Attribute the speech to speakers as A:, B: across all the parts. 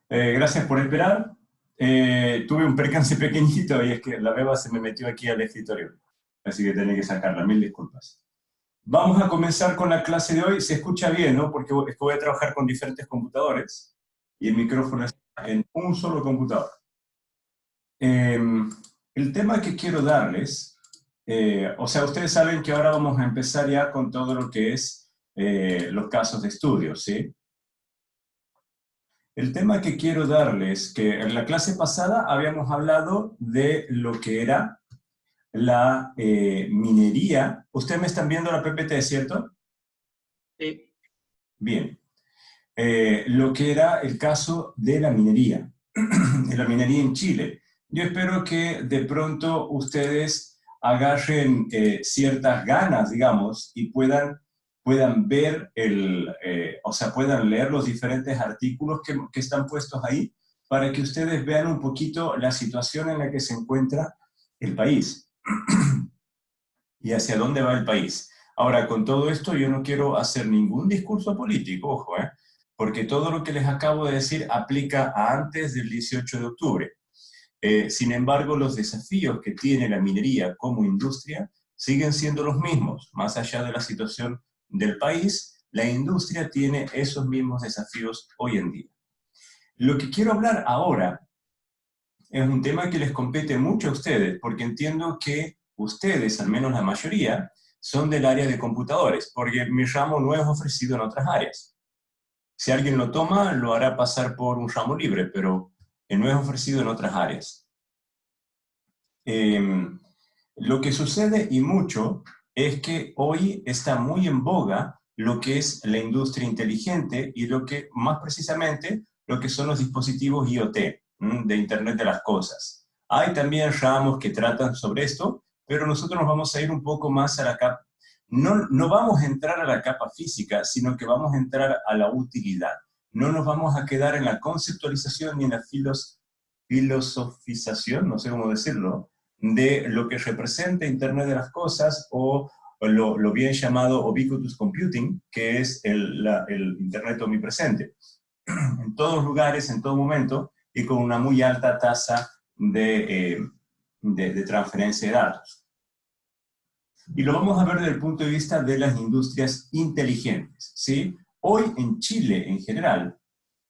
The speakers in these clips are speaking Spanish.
A: Gracias por esperar. Tuve un percance pequeñito y es que la beba se me metió aquí al escritorio. Así que tenía que sacarla, mil disculpas. Vamos a comenzar con la clase de hoy. Se escucha bien, ¿no? Porque es que voy a trabajar con diferentes computadores y el micrófono está en un solo computador. Eh, el tema que quiero darles, o sea, ustedes saben que ahora vamos a empezar ya con todo lo que es los casos de estudio, ¿sí? El tema que quiero darles, que en la clase pasada habíamos hablado de lo que era la minería. Ustedes me están viendo la PPT, ¿cierto?
B: Sí.
A: Bien. Lo que era el caso de la minería en Chile. Yo espero que de pronto ustedes agarren ciertas ganas, digamos, y puedan ver o sea, puedan leer los diferentes artículos que están puestos ahí para que ustedes vean un poquito la situación en la que se encuentra el país y hacia dónde va el país. Ahora, con todo esto yo no quiero hacer ningún discurso político, ojo, porque todo lo que les acabo de decir aplica a antes del 18 de octubre. Sin embargo, los desafíos que tiene la minería como industria siguen siendo los mismos. Más allá de la situación del país, la industria tiene esos mismos desafíos hoy en día. Lo que quiero hablar ahora es un tema que les compete mucho a ustedes, porque entiendo que ustedes, al menos la mayoría, son del área de computadores, porque mi ramo no es ofrecido en otras áreas. Si alguien lo toma, lo hará pasar por un ramo libre, pero no es ofrecido en otras áreas. Lo que sucede y mucho es que hoy está muy en boga lo que es la industria inteligente y lo que, más precisamente, lo que son los dispositivos IoT, de Internet de las Cosas. Hay también ramos que tratan sobre esto, pero nosotros nos vamos a ir un poco más a la capa. No vamos a entrar a la capa física, sino que vamos a entrar a la utilidad. No nos vamos a quedar en la conceptualización ni en la filosofización, no sé cómo decirlo, de lo que representa Internet de las Cosas o lo bien llamado Ubiquitous Computing, que es el Internet omnipresente, en todos lugares, en todo momento, y con una muy alta tasa de transferencia de datos. Y lo vamos a ver desde el punto de vista de las industrias inteligentes, ¿sí? Hoy en Chile, en general,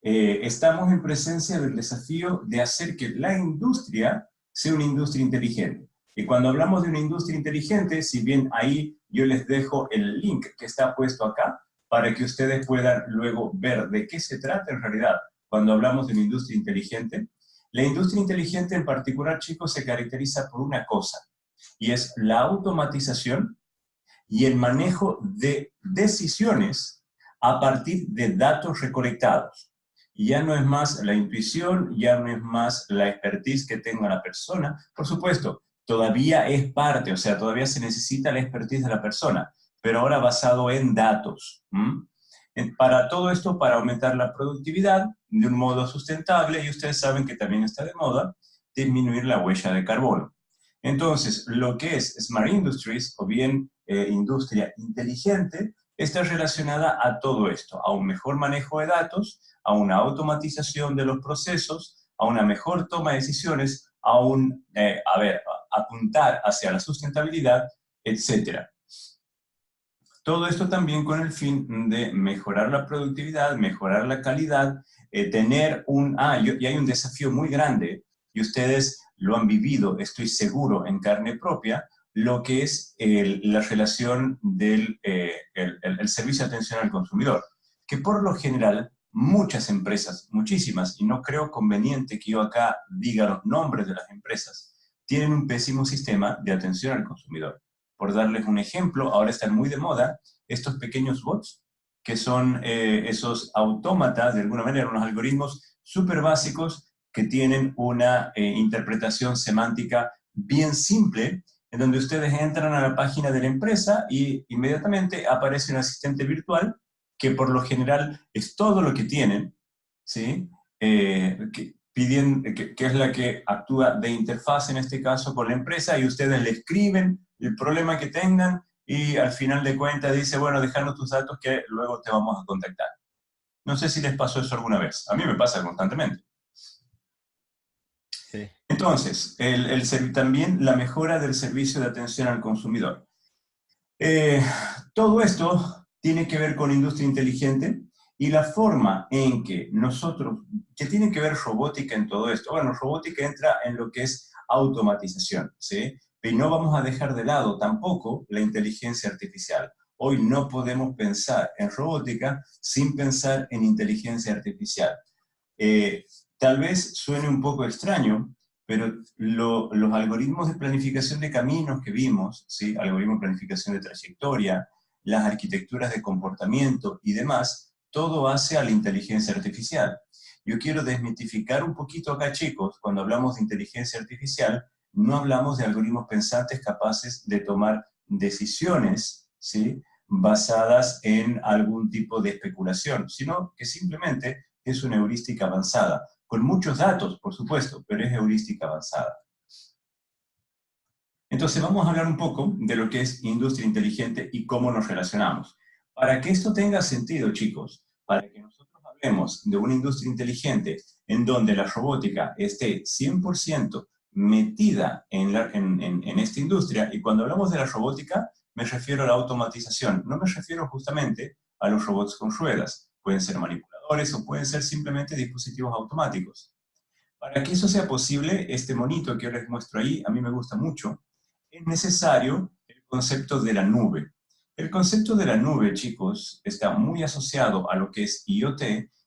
A: estamos en presencia del desafío de hacer que la industria sea una industria inteligente. Y cuando hablamos de una industria inteligente, si bien ahí yo les dejo el link que está puesto acá, para que ustedes puedan luego ver de qué se trata en realidad cuando hablamos de una industria inteligente. La industria inteligente en particular, chicos, se caracteriza por una cosa, y es la automatización y el manejo de decisiones a partir de datos recolectados. Y ya no es más la intuición, ya no es más la expertise que tenga la persona. Por supuesto, todavía es parte, o sea, todavía se necesita la expertise de la persona, pero ahora basado en datos. Para todo esto, para aumentar la productividad de un modo sustentable, y ustedes saben que también está de moda, disminuir la huella de carbono. Entonces, lo que es Smart Industries, o bien industria inteligente, está relacionada a todo esto, a un mejor manejo de datos, a una automatización de los procesos, a una mejor toma de decisiones, apuntar hacia la sustentabilidad, etc. Todo esto también con el fin de mejorar la productividad, mejorar la calidad, tener y hay un desafío muy grande, y ustedes lo han vivido, estoy seguro, en carne propia, lo que es la relación del el servicio de atención al consumidor, que por lo general muchas empresas, muchísimas, y no creo conveniente que yo acá diga los nombres de las empresas, tienen un pésimo sistema de atención al consumidor. Por darles un ejemplo, ahora están muy de moda estos pequeños bots, que son esos autómatas, de alguna manera, unos algoritmos súper básicos que tienen una interpretación semántica bien simple, en donde ustedes entran a la página de la empresa y inmediatamente aparece un asistente virtual que por lo general es todo lo que tienen, ¿sí? Que es la que actúa de interfaz en este caso con la empresa, y ustedes le escriben el problema que tengan y al final de cuentas dice, bueno, déjanos tus datos que luego te vamos a contactar. No sé si les pasó eso alguna vez. A mí me pasa constantemente. Entonces, también la mejora del servicio de atención al consumidor. Todo esto tiene que ver con industria inteligente y la forma en que nosotros, que tiene que ver robótica en todo esto. Bueno, robótica entra en lo que es automatización, ¿sí? Pero no vamos a dejar de lado tampoco la inteligencia artificial. Hoy no podemos pensar en robótica sin pensar en inteligencia artificial. Eh, Tal vez suene un poco extraño, pero los algoritmos de planificación de caminos que vimos, ¿sí? Algoritmos de planificación de trayectoria, las arquitecturas de comportamiento y demás, todo hace a la inteligencia artificial. Yo quiero desmitificar un poquito acá, chicos, cuando hablamos de inteligencia artificial, no hablamos de algoritmos pensantes capaces de tomar decisiones, ¿sí? Basadas en algún tipo de especulación, sino que simplemente es una heurística avanzada, con muchos datos, por supuesto, pero es heurística avanzada. Entonces vamos a hablar un poco de lo que es industria inteligente y cómo nos relacionamos. Para que esto tenga sentido, chicos, para que nosotros hablemos de una industria inteligente en donde la robótica esté 100% metida en esta industria, y cuando hablamos de la robótica, me refiero a la automatización, no me refiero justamente a los robots con ruedas, pueden ser manipuladores o pueden ser simplemente dispositivos automáticos. Para que eso sea posible, este monito que yo les muestro ahí, a mí me gusta mucho, es necesario el concepto de la nube. El concepto de la nube, chicos, está muy asociado a lo que es IoT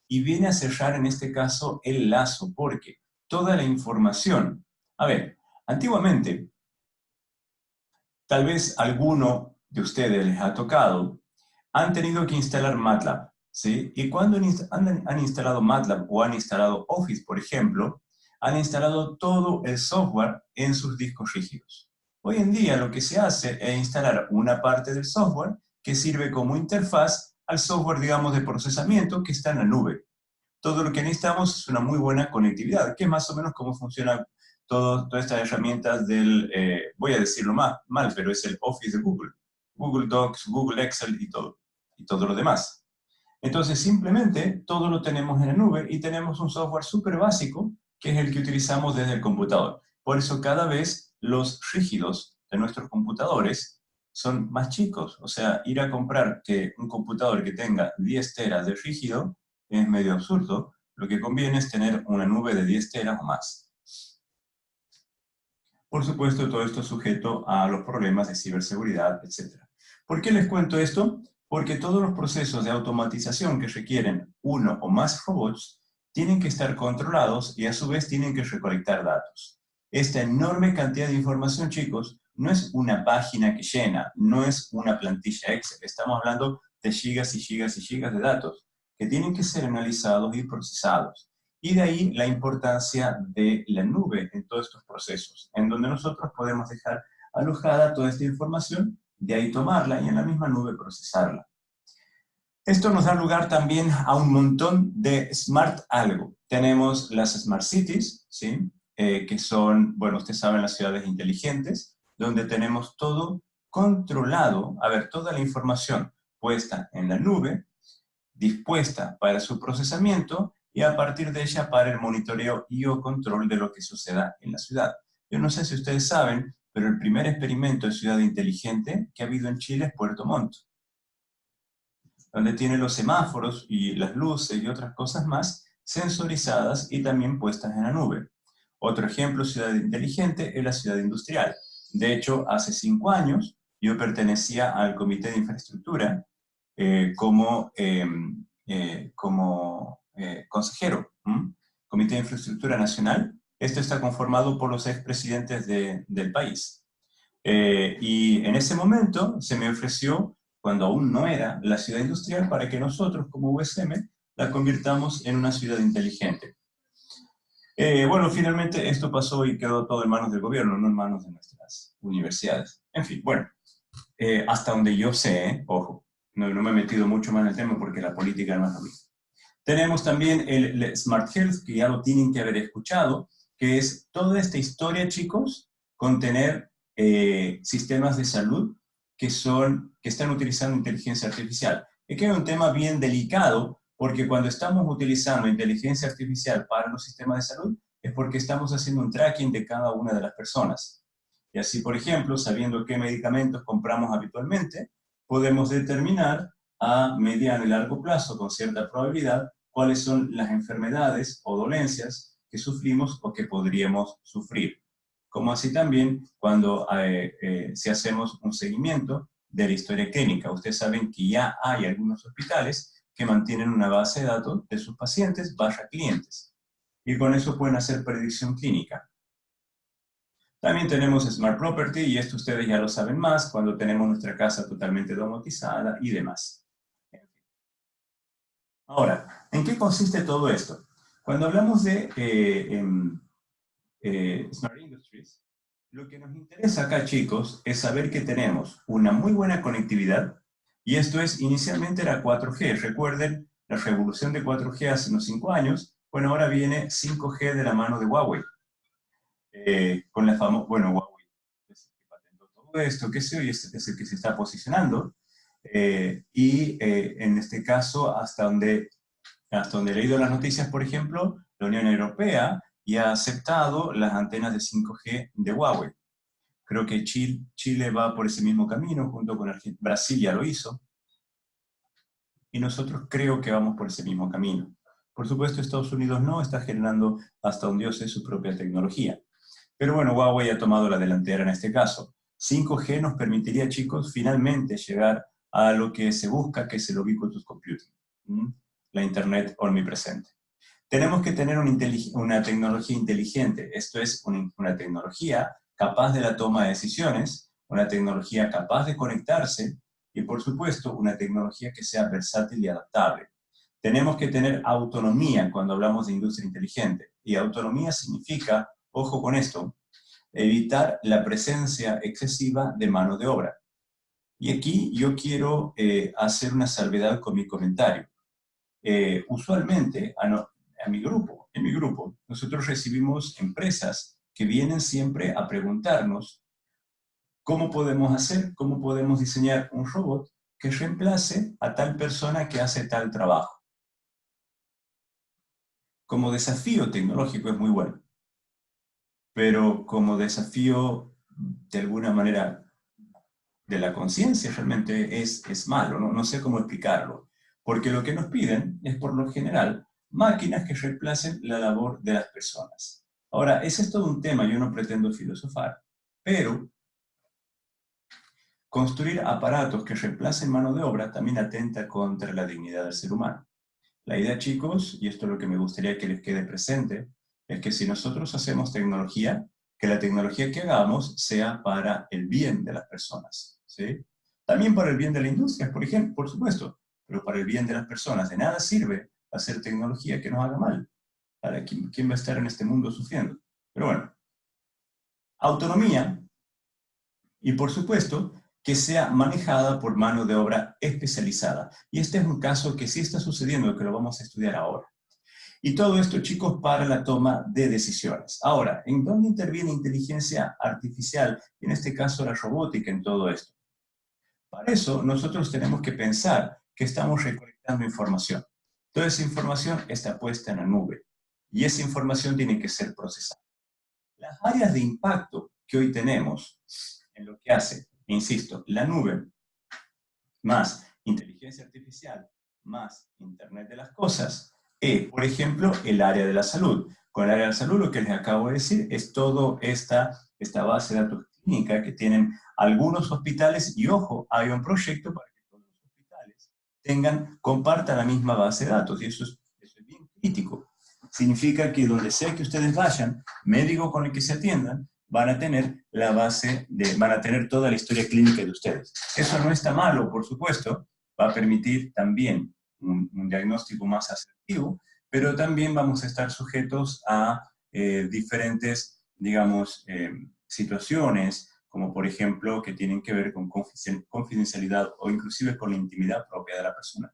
A: y viene a cerrar en este caso el lazo, porque toda la información, a ver, antiguamente, tal vez alguno de ustedes les ha tocado, han tenido que instalar MATLAB, ¿sí? Y cuando han instalado MATLAB o han instalado Office, por ejemplo, han instalado todo el software en sus discos rígidos. Hoy en día lo que se hace es instalar una parte del software que sirve como interfaz al software, digamos, de procesamiento que está en la nube. Todo lo que necesitamos es una muy buena conectividad, que es más o menos cómo funciona todas estas herramientas del, voy a decirlo mal, pero es el Office de Google. Google Docs, Google Excel y todo lo demás. Entonces, simplemente todo lo tenemos en la nube y tenemos un software súper básico que es el que utilizamos desde el computador. Por eso cada vez los rígidos de nuestros computadores son más chicos. O sea, ir a comprar un computador que tenga 10 teras de rígido es medio absurdo. Lo que conviene es tener una nube de 10 teras o más. Por supuesto, todo esto es sujeto a los problemas de ciberseguridad, etc. ¿Por qué les cuento esto? Porque todos los procesos de automatización que requieren uno o más robots tienen que estar controlados y a su vez tienen que recolectar datos. Esta enorme cantidad de información, chicos, no es una página que llena, no es una plantilla Excel. Estamos hablando de gigas y gigas y gigas de datos que tienen que ser analizados y procesados. Y de ahí la importancia de la nube en todos estos procesos, en donde nosotros podemos dejar alojada toda esta información, de ahí tomarla y en la misma nube procesarla. Esto nos da lugar también a un montón de smart algo. Tenemos las smart cities, ¿sí? Que son, bueno, ustedes saben, las ciudades inteligentes, donde tenemos todo controlado, a ver, toda la información puesta en la nube, dispuesta para su procesamiento y a partir de ella para el monitoreo y o control de lo que suceda en la ciudad. Yo no sé si ustedes saben, pero el primer experimento de ciudad inteligente que ha habido en Chile es Puerto Montt, donde tiene los semáforos y las luces y otras cosas más sensorizadas y también puestas en la nube. Otro ejemplo de ciudad inteligente es la ciudad industrial. De hecho, hace 5 años yo pertenecía al Comité de Infraestructura como consejero, Comité de Infraestructura Nacional. Esto está conformado por los expresidentes del país. Y en ese momento se me ofreció, cuando aún no era la ciudad industrial, para que nosotros como USM la convirtamos en una ciudad inteligente. Bueno, finalmente esto pasó y quedó todo en manos del gobierno, no en manos de nuestras universidades. En fin, bueno, hasta donde yo sé, ojo, no me he metido mucho más en el tema porque la política no es lo mismo. Tenemos también el Smart Health, que ya lo tienen que haber escuchado, que es toda esta historia, chicos, con tener sistemas de salud que están utilizando inteligencia artificial. Es que es un tema bien delicado, porque cuando estamos utilizando inteligencia artificial para los sistemas de salud, es porque estamos haciendo un tracking de cada una de las personas. Y así, por ejemplo, sabiendo qué medicamentos compramos habitualmente, podemos determinar a mediano y largo plazo, con cierta probabilidad, cuáles son las enfermedades o dolencias que sufrimos o que podríamos sufrir. Como así también cuando si hacemos un seguimiento de la historia clínica. Ustedes saben que ya hay algunos hospitales que mantienen una base de datos de sus pacientes / clientes. Y con eso pueden hacer predicción clínica. También tenemos Smart Property, y esto ustedes ya lo saben más, cuando tenemos nuestra casa totalmente domotizada y demás. Ahora, ¿en qué consiste todo esto? Cuando hablamos de Smart Industries, lo que nos interesa acá, chicos, es saber que tenemos una muy buena conectividad, y esto es, inicialmente era 4G. Recuerden la revolución de 4G hace unos 5 años. Bueno, ahora viene 5G de la mano de Huawei. Con la famosa, bueno, Huawei es el que patentó todo esto, qué sé yo, y este es el que se está posicionando. En este caso, hasta donde he leído las noticias, por ejemplo, la Unión Europea ya ha aceptado las antenas de 5G de Huawei. Creo que Chile va por ese mismo camino, junto con Argentina. Brasil ya lo hizo. Y nosotros creo que vamos por ese mismo camino. Por supuesto, Estados Unidos no, está generando hasta donde yo sé su propia tecnología. Pero bueno, Huawei ha tomado la delantera en este caso. 5G nos permitiría, chicos, finalmente llegar a lo que se busca, que es el ubiquitous computing. La Internet omnipresente. Tenemos que tener una tecnología inteligente. Esto es una tecnología capaz de la toma de decisiones, una tecnología capaz de conectarse y, por supuesto, una tecnología que sea versátil y adaptable. Tenemos que tener autonomía cuando hablamos de industria inteligente. Y autonomía significa, ojo con esto, evitar la presencia excesiva de mano de obra. Y aquí yo quiero hacer una salvedad con mi comentario. Usualmente, en mi grupo, nosotros recibimos empresas que vienen siempre a preguntarnos cómo podemos diseñar un robot que reemplace a tal persona que hace tal trabajo. Como desafío tecnológico es muy bueno, pero como desafío de alguna manera de la conciencia realmente es malo, no sé cómo explicarlo, porque lo que nos piden es por lo general máquinas que reemplacen la labor de las personas. Ahora, ese es todo un tema, yo no pretendo filosofar, pero construir aparatos que reemplacen mano de obra también atenta contra la dignidad del ser humano. La idea, chicos, y esto es lo que me gustaría que les quede presente, es que si nosotros hacemos tecnología, que la tecnología que hagamos sea para el bien de las personas, ¿sí? También para el bien de la industria, por ejemplo, por supuesto, pero para el bien de las personas. De nada sirve hacer tecnología que nos haga mal. ¿Para quién va a estar en este mundo sufriendo? Pero bueno, autonomía y, por supuesto, que sea manejada por mano de obra especializada. Y este es un caso que sí está sucediendo, que lo vamos a estudiar ahora. Y todo esto, chicos, para la toma de decisiones. Ahora, ¿en dónde interviene inteligencia artificial? En este caso, la robótica en todo esto. Para eso, nosotros tenemos que pensar que estamos recolectando información. Toda esa información está puesta en la nube. Y esa información tiene que ser procesada. Las áreas de impacto que hoy tenemos en lo que hace, insisto, la nube, más inteligencia artificial, más Internet de las cosas, por ejemplo, el área de la salud. Con el área de la salud, lo que les acabo de decir es toda esta base de datos clínica que tienen algunos hospitales, y ojo, hay un proyecto para que todos los hospitales compartan la misma base de datos, y eso es bien crítico. Significa que donde sea que ustedes vayan, médico con el que se atiendan, van a tener van a tener toda la historia clínica de ustedes. Eso no está malo, por supuesto, va a permitir también un diagnóstico más asertivo, pero también vamos a estar sujetos a diferentes, digamos, situaciones, como por ejemplo, que tienen que ver con confidencialidad o inclusive con la intimidad propia de la persona.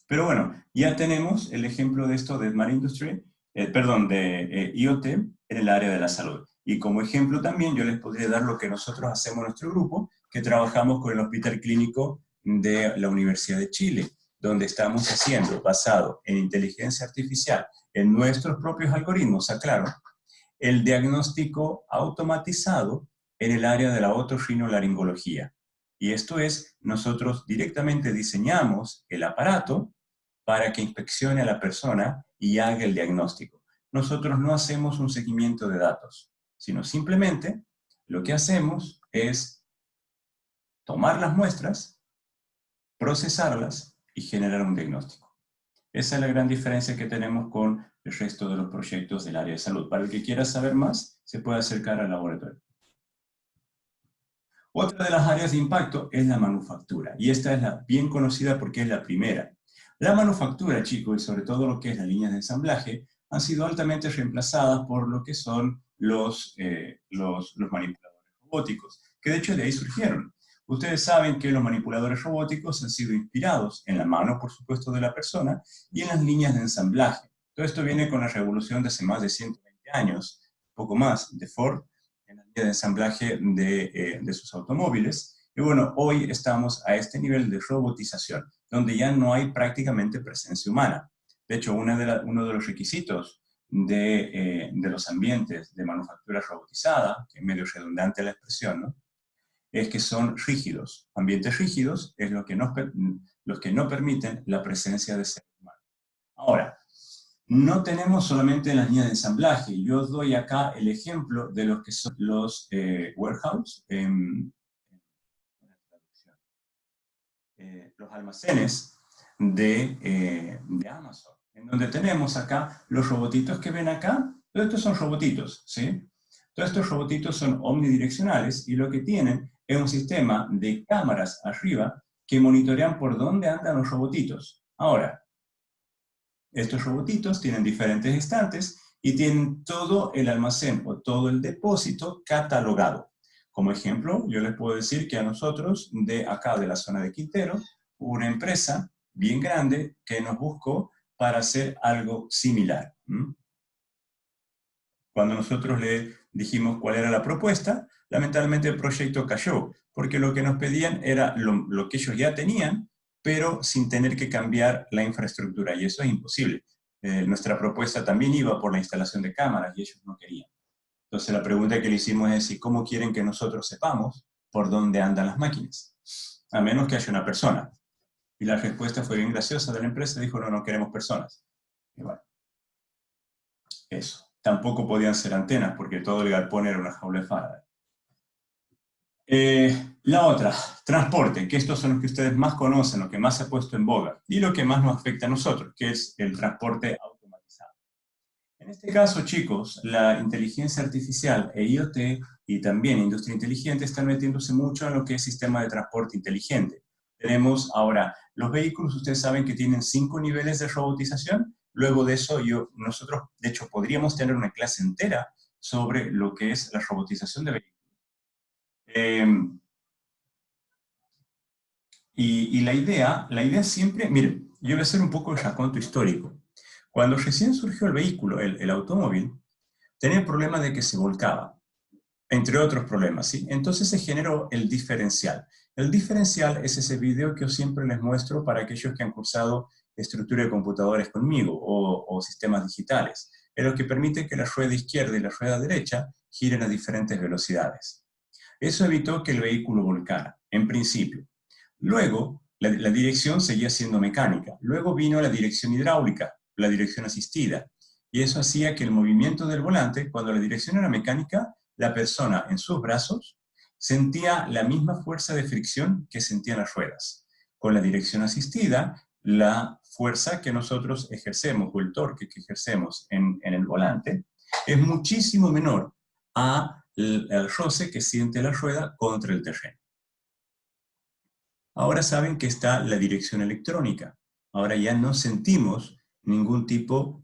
A: Pero bueno, ya tenemos el ejemplo de esto de Smart Industry, de IoT en el área de la salud. Y como ejemplo también yo les podría dar lo que nosotros hacemos en nuestro grupo, que trabajamos con el Hospital Clínico de la Universidad de Chile. donde estamos haciendo, basado en inteligencia artificial, en nuestros propios algoritmos, aclaro, el diagnóstico automatizado en el área de la otorrinolaringología. Y esto es, nosotros directamente diseñamos el aparato para que inspeccione a la persona y haga el diagnóstico. Nosotros no hacemos un seguimiento de datos, sino simplemente lo que hacemos es tomar las muestras, procesarlas y generar un diagnóstico. Esa es la gran diferencia que tenemos con el resto de los proyectos del área de salud. Para el que quiera saber más, se puede acercar al laboratorio. Otra de las áreas de impacto es la manufactura, y esta es la bien conocida porque es la primera. La manufactura, chicos, y sobre todo lo que es las líneas de ensamblaje, han sido altamente reemplazadas por lo que son los manipuladores robóticos, que de hecho de ahí surgieron. Ustedes saben que los manipuladores robóticos han sido inspirados en la mano, por supuesto, de la persona y en las líneas de ensamblaje. Todo esto viene con la revolución de hace más de 120 años, poco más, de Ford, en la línea de ensamblaje de sus automóviles. Y bueno, hoy estamos a este nivel de robotización, donde ya no hay prácticamente presencia humana. De hecho, uno de los requisitos de los ambientes de manufactura robotizada, que es medio redundante la expresión, ¿no?, es que son rígidos. Ambientes rígidos es los que no permiten la presencia de seres humanos. Ahora, no tenemos solamente las líneas de ensamblaje. Yo os doy acá el ejemplo de lo que son los warehouse, los almacenes de Amazon, en donde tenemos acá los robotitos que ven acá. Todos estos son robotitos, ¿sí? Todos estos robotitos son omnidireccionales y lo que tienen es un sistema de cámaras arriba que monitorean por dónde andan los robotitos. Ahora, estos robotitos tienen diferentes estantes y tienen todo el almacén o todo el depósito catalogado. Como ejemplo, yo les puedo decir que a nosotros, de acá de la zona de Quintero, hubo una empresa bien grande que nos buscó para hacer algo similar. Cuando nosotros le dijimos cuál era la propuesta, lamentablemente el proyecto cayó, porque lo que nos pedían era lo que ellos ya tenían, pero sin tener que cambiar la infraestructura, y eso es imposible. Nuestra propuesta también iba por la instalación de cámaras, y ellos no querían. Entonces la pregunta que le hicimos es si cómo quieren que nosotros sepamos por dónde andan las máquinas, a menos que haya una persona. Y la respuesta fue bien graciosa de la empresa, dijo, no, no queremos personas. Y bueno, eso. Tampoco podían ser antenas, porque todo el galpón era una jaula de Faraday. La otra, transporte, que estos son los que ustedes más conocen, lo que más se ha puesto en boga, y lo que más nos afecta a nosotros, que es el transporte automatizado. En este caso, chicos, la inteligencia artificial e IoT y también industria inteligente están metiéndose mucho en lo que es sistema de transporte inteligente. Tenemos ahora, los vehículos, ustedes saben que tienen 5 niveles de robotización. Luego de eso, nosotros, de hecho, podríamos tener una clase entera sobre lo que es la robotización de vehículos. Y la idea siempre, miren, yo voy a hacer un poco el raconto histórico. Cuando recién surgió el vehículo, el automóvil, tenía el problema de que se volcaba, entre otros problemas, ¿sí? Entonces se generó el diferencial. El diferencial es ese video que yo siempre les muestro para aquellos que han cursado estructura de computadores conmigo o sistemas digitales. Es lo que permite que la rueda izquierda y la rueda derecha giren a diferentes velocidades. Eso evitó que el vehículo volcara, en principio. Luego, la dirección seguía siendo mecánica. Luego vino la dirección hidráulica, la dirección asistida. Y eso hacía que el movimiento del volante, cuando la dirección era mecánica, la persona en sus brazos sentía la misma fuerza de fricción que sentían las ruedas. Con la dirección asistida, la fuerza que nosotros ejercemos, o el torque que ejercemos en el volante, es muchísimo menor al roce que siente la rueda contra el terreno. Ahora saben que está la dirección electrónica. Ahora ya no sentimos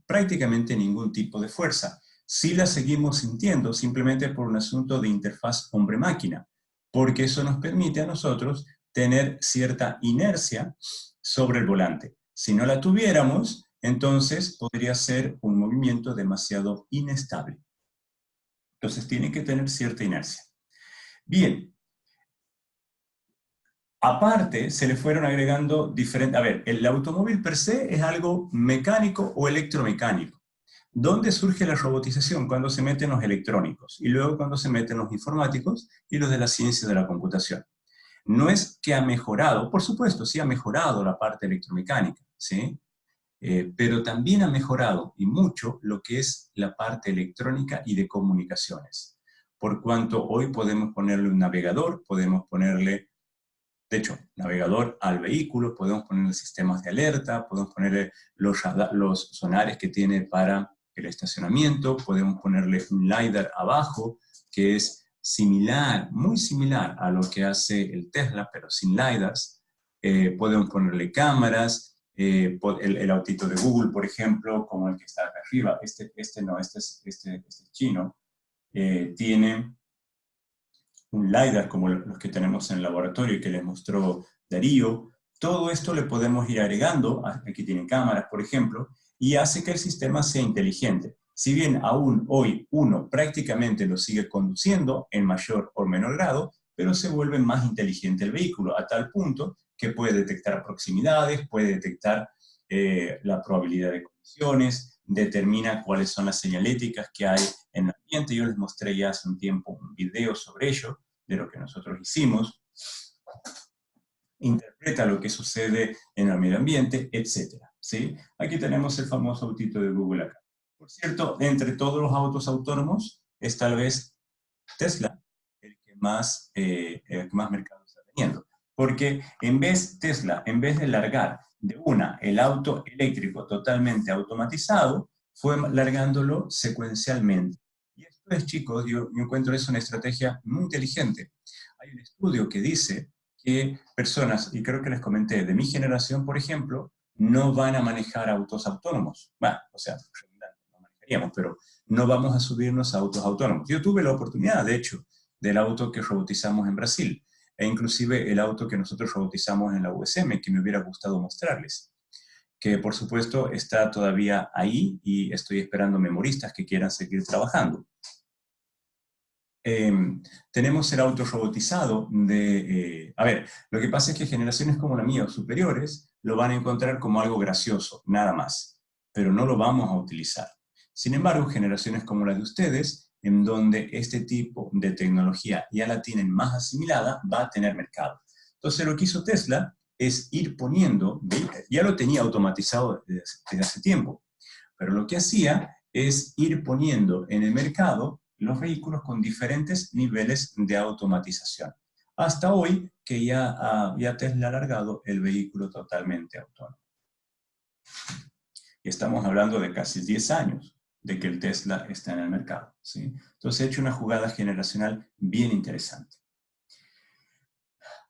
A: prácticamente ningún tipo de fuerza. Sí la seguimos sintiendo simplemente por un asunto de interfaz hombre-máquina, porque eso nos permite a nosotros tener cierta inercia sobre el volante. Si no la tuviéramos, entonces podría ser un movimiento demasiado inestable. Entonces tiene que tener cierta inercia. Bien. Aparte, se le fueron agregando diferentes... A ver, el automóvil per se es algo mecánico o electromecánico. ¿Dónde surge la robotización? Cuando se meten los electrónicos y luego cuando se meten los informáticos y los de la ciencia de la computación. No es que ha mejorado, por supuesto, sí ha mejorado la parte electromecánica, ¿sí? Pero también ha mejorado, y mucho, lo que es la parte electrónica y de comunicaciones. Por cuanto hoy podemos ponerle un navegador, podemos ponerle, de hecho, navegador al vehículo, podemos ponerle sistemas de alerta, podemos ponerle los sonares que tiene para el estacionamiento, podemos ponerle un LiDAR abajo, que es similar, muy similar a lo que hace el Tesla, pero sin LiDARs. Podemos ponerle cámaras, el autito de Google, por ejemplo, como el que está acá arriba, este es chino, tiene un LiDAR como los que tenemos en el laboratorio y que les mostró Darío. Todo esto le podemos ir agregando, aquí tienen cámaras, por ejemplo, y hace que el sistema sea inteligente. Si bien aún hoy uno prácticamente lo sigue conduciendo en mayor o menor grado, pero se vuelve más inteligente el vehículo, a tal punto que puede detectar proximidades, puede detectar la probabilidad de colisiones, determina cuáles son las señaléticas que hay en el ambiente. Yo les mostré ya hace un tiempo un video sobre ello, de lo que nosotros hicimos, interpreta lo que sucede en el medio ambiente, etc. ¿Sí? Aquí tenemos el famoso autito de Google acá. Por cierto, entre todos los autos autónomos, es tal vez Tesla el que más mercado está teniendo. Porque Tesla, en vez de largar de el auto eléctrico totalmente automatizado, fue largándolo secuencialmente. Y esto es, chicos, yo encuentro eso una estrategia muy inteligente. Hay un estudio que dice que personas, y creo que les comenté, de mi generación, por ejemplo, no van a manejar autos autónomos. Bueno, o sea, no manejaríamos, pero no vamos a subirnos a autos autónomos. Yo tuve la oportunidad, de hecho, del auto que robotizamos en Brasil, e inclusive el auto que nosotros robotizamos en la USM, que me hubiera gustado mostrarles, que por supuesto está todavía ahí y estoy esperando memoristas que quieran seguir trabajando. Tenemos el auto robotizado a ver, lo que pasa es que generaciones como la mía o superiores lo van a encontrar como algo gracioso, nada más, pero no lo vamos a utilizar. Sin embargo, generaciones como la de ustedes, en donde este tipo de tecnología ya la tienen más asimilada, va a tener mercado. Entonces, lo que hizo Tesla es ir poniendo, ya lo tenía automatizado desde hace tiempo, pero lo que hacía es ir poniendo en el mercado los vehículos con diferentes niveles de automatización. Hasta hoy que ya Tesla ha alargado el vehículo totalmente autónomo. Y estamos hablando de casi 10 años de que el Tesla está en el mercado, ¿sí? Entonces he hecho una jugada generacional bien interesante.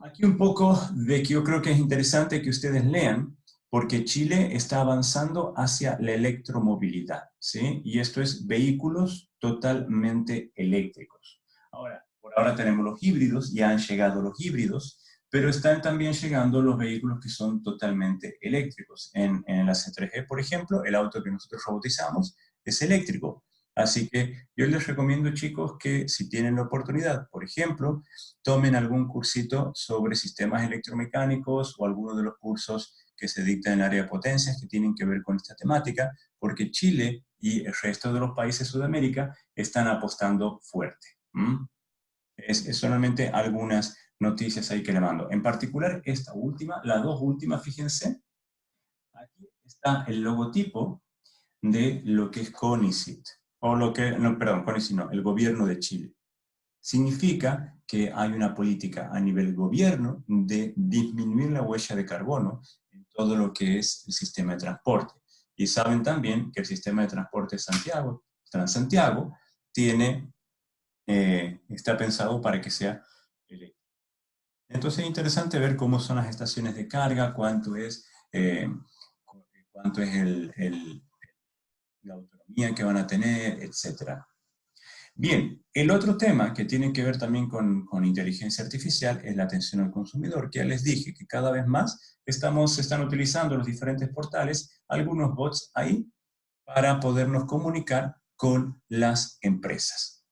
A: Aquí un poco de que yo creo que es interesante que ustedes lean, porque Chile está avanzando hacia la electromovilidad, ¿sí? Y esto es vehículos totalmente eléctricos. Ahora, por ahora tenemos los híbridos, ya han llegado los híbridos, pero están también llegando los vehículos que son totalmente eléctricos. En la C3G, por ejemplo, el auto que nosotros robotizamos es eléctrico. Así que yo les recomiendo, chicos, que si tienen la oportunidad, por ejemplo, tomen algún cursito sobre sistemas electromecánicos o alguno de los cursos que se dictan en el área de potencias que tienen que ver con esta temática, porque Chile y el resto de los países de Sudamérica están apostando fuerte. Es solamente algunas noticias ahí que le mando. En particular, esta última, las dos últimas, fíjense, aquí está el logotipo de lo que es CONICIT, o lo que, no, perdón, CONICIT no, el gobierno de Chile. Significa que hay una política a nivel gobierno de disminuir la huella de carbono en todo lo que es el sistema de transporte. Y saben también que el sistema de transporte de Santiago, Transantiago, está pensado para que sea eléctrico. Entonces es interesante ver cómo son las estaciones de carga, cuánto es la autonomía que van a tener, etc. Bien, el otro tema que tiene que ver también con inteligencia artificial es la atención al consumidor, que ya les dije que cada vez más se están utilizando los diferentes portales, algunos bots ahí, para podernos comunicar con las empresas.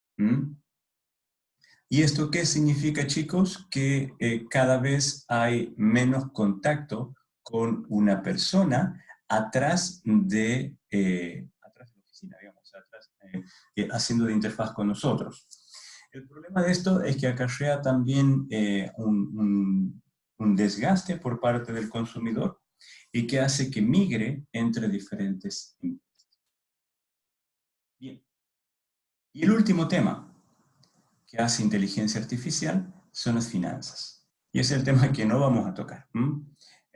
A: ¿Y esto qué significa, chicos? Que cada vez hay menos contacto con una persona atrás de la oficina, digamos, haciendo de interfaz con nosotros. El problema de esto es que acarrea también un desgaste por parte del consumidor y que hace que migre entre diferentes empresas. Bien. Y el último tema que hace inteligencia artificial son las finanzas. Y es el tema que no vamos a tocar.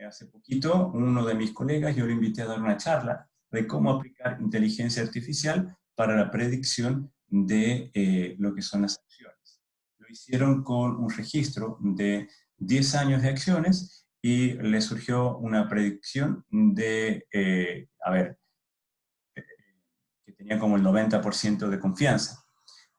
A: Hace poquito, uno de mis colegas, yo le invité a dar una charla de cómo aplicar inteligencia artificial para la predicción de lo que son las acciones. Lo hicieron con un registro de 10 años de acciones y le surgió una predicción de, que tenía como el 90% de confianza.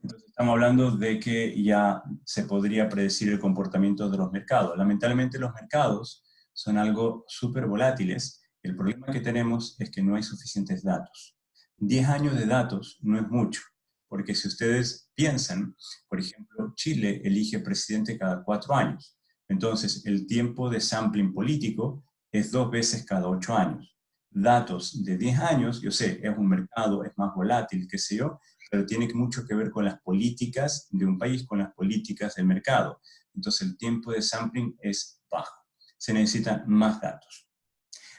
A: Entonces estamos hablando de que ya se podría predecir el comportamiento de los mercados. Lamentablemente los mercados son algo súper volátiles. El problema que tenemos es que no hay suficientes datos. 10 años de datos no es mucho, porque si ustedes piensan, por ejemplo, Chile elige presidente cada 4 años. Entonces el tiempo de sampling político es 2 veces cada 8 años. Datos de 10 años, yo sé, es un mercado, es más volátil, qué sé yo, pero tiene mucho que ver con las políticas de un país, con las políticas del mercado. Entonces el tiempo de sampling es bajo. Se necesitan más datos.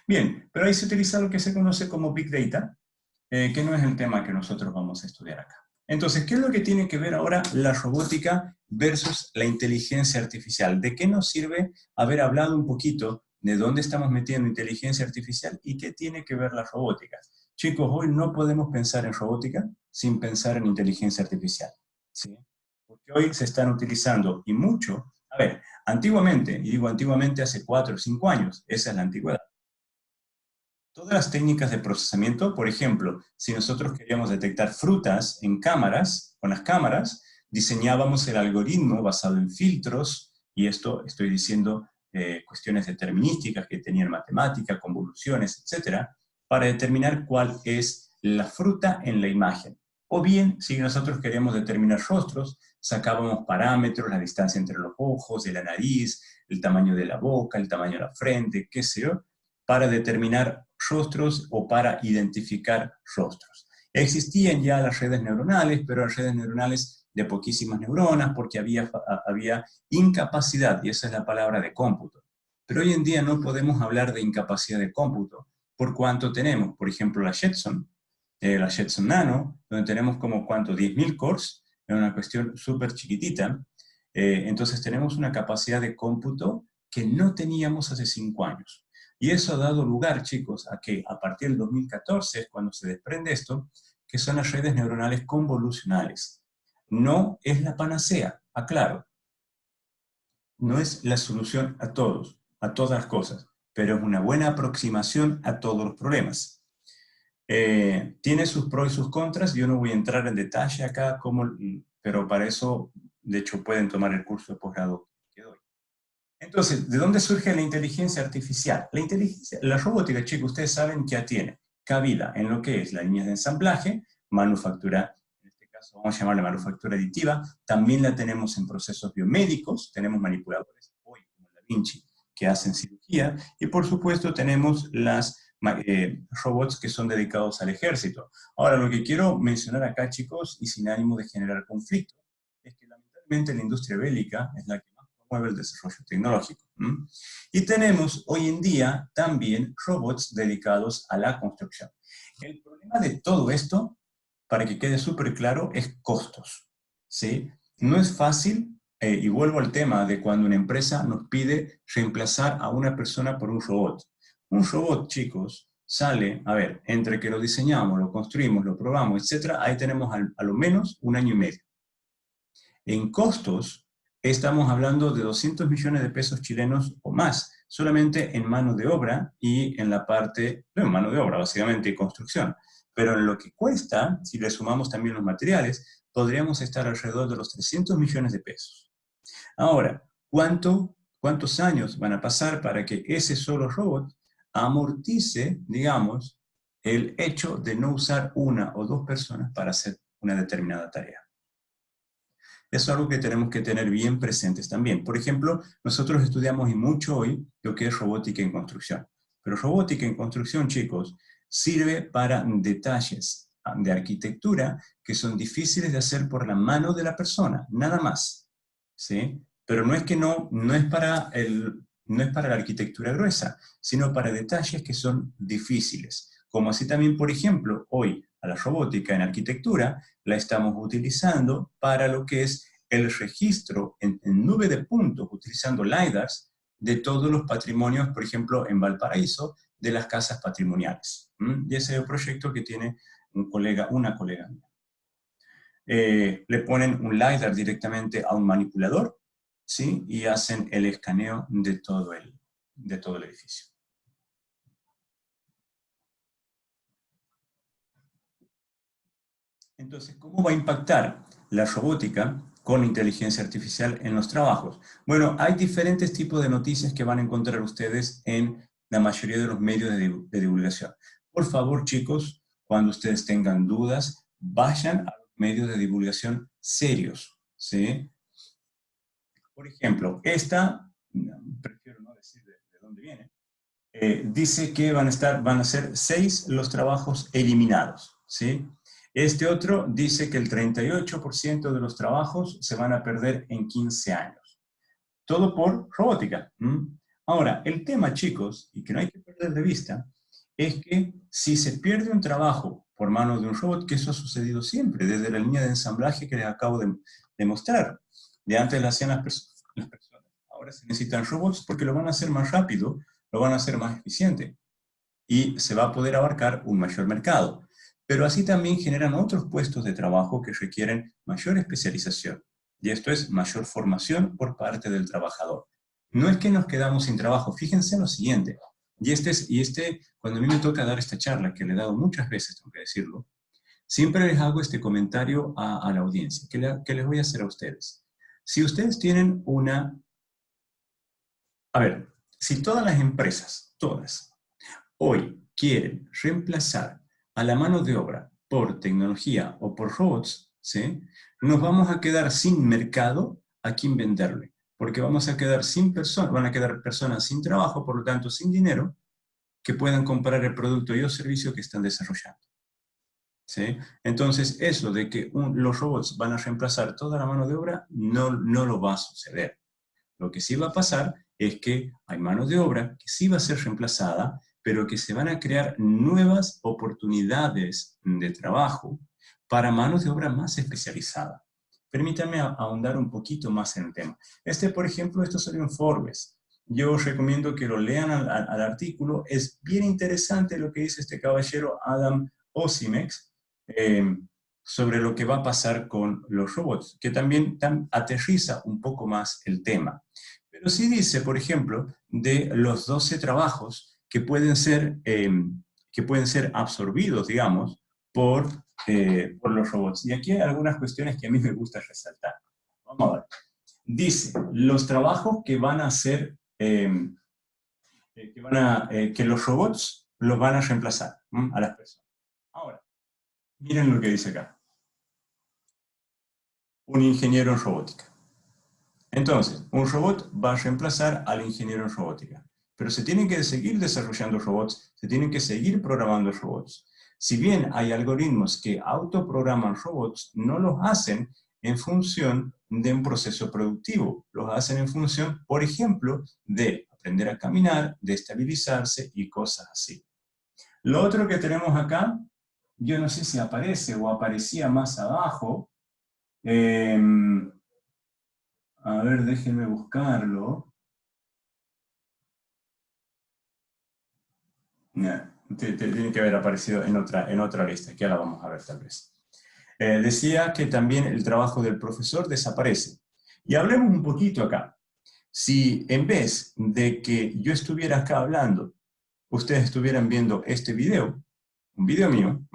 A: Bien, pero ahí se utiliza lo que se conoce como Big Data, que no es el tema que nosotros vamos a estudiar acá. Entonces, ¿qué es lo que tiene que ver ahora la robótica versus la inteligencia artificial? ¿De qué nos sirve haber hablado un poquito de dónde estamos metiendo inteligencia artificial y qué tiene que ver la robótica? Chicos, hoy no podemos pensar en robótica sin pensar en inteligencia artificial, ¿sí? Porque hoy se están utilizando, y mucho, a ver, antiguamente, y digo antiguamente hace 4 o 5 años, esa es la antigüedad. Todas las técnicas de procesamiento, por ejemplo, si nosotros queríamos detectar frutas en cámaras, con las cámaras, diseñábamos el algoritmo basado en filtros, y esto estoy diciendo cuestiones determinísticas que tenían matemática, convoluciones, etcétera, para determinar cuál es la fruta en la imagen. O bien, si nosotros queríamos determinar rostros, sacábamos parámetros, la distancia entre los ojos, de la nariz, el tamaño de la boca, el tamaño de la frente, qué sé yo, para determinar rostros o para identificar rostros. Existían ya las redes neuronales, pero las redes neuronales de poquísimas neuronas porque había incapacidad, y esa es la palabra, de cómputo. Pero hoy en día no podemos hablar de incapacidad de cómputo por cuanto tenemos, por ejemplo, la Jetson Nano, donde tenemos como, ¿cuánto? 10.000 cores, es una cuestión súper chiquitita. Entonces tenemos una capacidad de cómputo que no teníamos hace 5 años. Y eso ha dado lugar, chicos, a que a partir del 2014 es cuando se desprende esto, que son las redes neuronales convolucionales. No es la panacea, aclaro. No es la solución a todos, a todas las cosas, pero es una buena aproximación a todos los problemas. Tiene sus pros y sus contras, yo no voy a entrar en detalle acá, pero para eso, de hecho, pueden tomar el curso de posgrado que doy. Entonces, ¿de dónde surge la inteligencia artificial? La robótica, chicos, ustedes saben que ya tiene cabida en lo que es las líneas de ensamblaje, manufactura, en este caso vamos a llamarle manufactura aditiva, también la tenemos en procesos biomédicos, tenemos manipuladores hoy como Da Vinci que hacen cirugía, y por supuesto tenemos las robots que son dedicados al ejército. Ahora, lo que quiero mencionar acá, chicos, y sin ánimo de generar conflicto, es que lamentablemente la industria bélica es la que mueve el desarrollo tecnológico. Y tenemos hoy en día también robots dedicados a la construcción. El problema de todo esto, para que quede súper claro, es costos, ¿sí? No es fácil, y vuelvo al tema de cuando una empresa nos pide reemplazar a una persona por un robot. Un robot, chicos, sale, a ver, entre que lo diseñamos, lo construimos, lo probamos, etcétera, ahí tenemos a lo menos 1 año y medio. En costos, estamos hablando de 200 millones de pesos chilenos o más, solamente en mano de obra y en la parte, no en mano de obra, básicamente, y construcción. Pero en lo que cuesta, si le sumamos también los materiales, podríamos estar alrededor de los 300 millones de pesos. Ahora, ¿cuántos años van a pasar para que ese solo robot amortice, digamos, el hecho de no usar 1 o 2 personas para hacer una determinada tarea? es algo que tenemos que tener bien presentes también. Por ejemplo, nosotros estudiamos y mucho hoy lo que es robótica en construcción. Pero robótica en construcción, chicos, sirve para detalles de arquitectura que son difíciles de hacer por la mano de la persona, nada más, ¿sí? Pero no es que no es para no es para la arquitectura gruesa, sino para detalles que son difíciles. Como así también, por ejemplo, hoy a la robótica en arquitectura la estamos utilizando para lo que es el registro en nube de puntos, utilizando LiDARs de todos los patrimonios, por ejemplo, en Valparaíso, de las casas patrimoniales. Y ese es el proyecto que tiene una colega mía. Le ponen un LiDAR directamente a un manipulador, ¿sí? Y hacen el escaneo de todo el edificio. Entonces, ¿cómo va a impactar la robótica con inteligencia artificial en los trabajos? Bueno, hay diferentes tipos de noticias que van a encontrar ustedes en la mayoría de los medios de divulgación. Por favor, chicos, cuando ustedes tengan dudas, vayan a los medios de divulgación serios, ¿sí? Por ejemplo, esta, prefiero no decir de dónde viene, dice que van a ser 6 los trabajos eliminados, ¿sí? Este otro dice que el 38% de los trabajos se van a perder en 15 años. Todo por robótica. Ahora, el tema, chicos, y que no hay que perder de vista, es que si se pierde un trabajo por mano de un robot, que eso ha sucedido siempre, desde la línea de ensamblaje que les acabo de mostrar. De antes lo hacían las personas. Ahora se necesitan robots porque lo van a hacer más rápido, lo van a hacer más eficiente y se va a poder abarcar un mayor mercado. Pero así también generan otros puestos de trabajo que requieren mayor especialización. Y esto es mayor formación por parte del trabajador. No es que nos quedamos sin trabajo, fíjense en lo siguiente. Cuando a mí me toca dar esta charla, que le he dado muchas veces, tengo que decirlo, siempre les hago este comentario a la audiencia, que les voy a hacer a ustedes. Si ustedes tienen a ver, si todas las empresas, todas, hoy quieren reemplazar a la mano de obra por tecnología o por robots, ¿sí? Nos vamos a quedar sin mercado a quien venderle, porque vamos a quedar sin personas, van a quedar personas sin trabajo, por lo tanto sin dinero, que puedan comprar el producto y o servicio que están desarrollando. ¿Sí? Entonces, eso de que los robots van a reemplazar toda la mano de obra, no lo va a suceder. Lo que sí va a pasar es que hay mano de obra que sí va a ser reemplazada, pero que se van a crear nuevas oportunidades de trabajo para manos de obra más especializada. Permítanme ahondar un poquito más en el tema. Por ejemplo, esto salió en Forbes. Yo os recomiendo que lo lean al artículo. Es bien interesante lo que dice este caballero Adam Ozimek sobre lo que va a pasar con los robots, que también aterriza un poco más el tema. Pero sí dice, por ejemplo, de los 12 trabajos que pueden ser absorbidos, digamos, por los robots. Y aquí hay algunas cuestiones que a mí me gusta resaltar. Vamos a ver. Dice, los trabajos que van a ser, que los robots los van a reemplazar a las personas. Ahora, miren lo que dice acá. Un ingeniero en robótica. Entonces, un robot va a reemplazar al ingeniero en robótica. Pero se tienen que seguir desarrollando robots, se tienen que seguir programando robots. Si bien hay algoritmos que autoprograman robots, no los hacen en función de un proceso productivo. Los hacen en función, por ejemplo, de aprender a caminar, de estabilizarse y cosas así. Lo otro que tenemos acá, yo no sé si aparece o aparecía más abajo, a ver, déjenme buscarlo. No, tiene que haber aparecido en otra lista, que ahora vamos a ver tal vez. Decía que también el trabajo del profesor desaparece. Y hablemos un poquito acá. Si en vez de que yo estuviera acá hablando, ustedes estuvieran viendo este video, un video mío,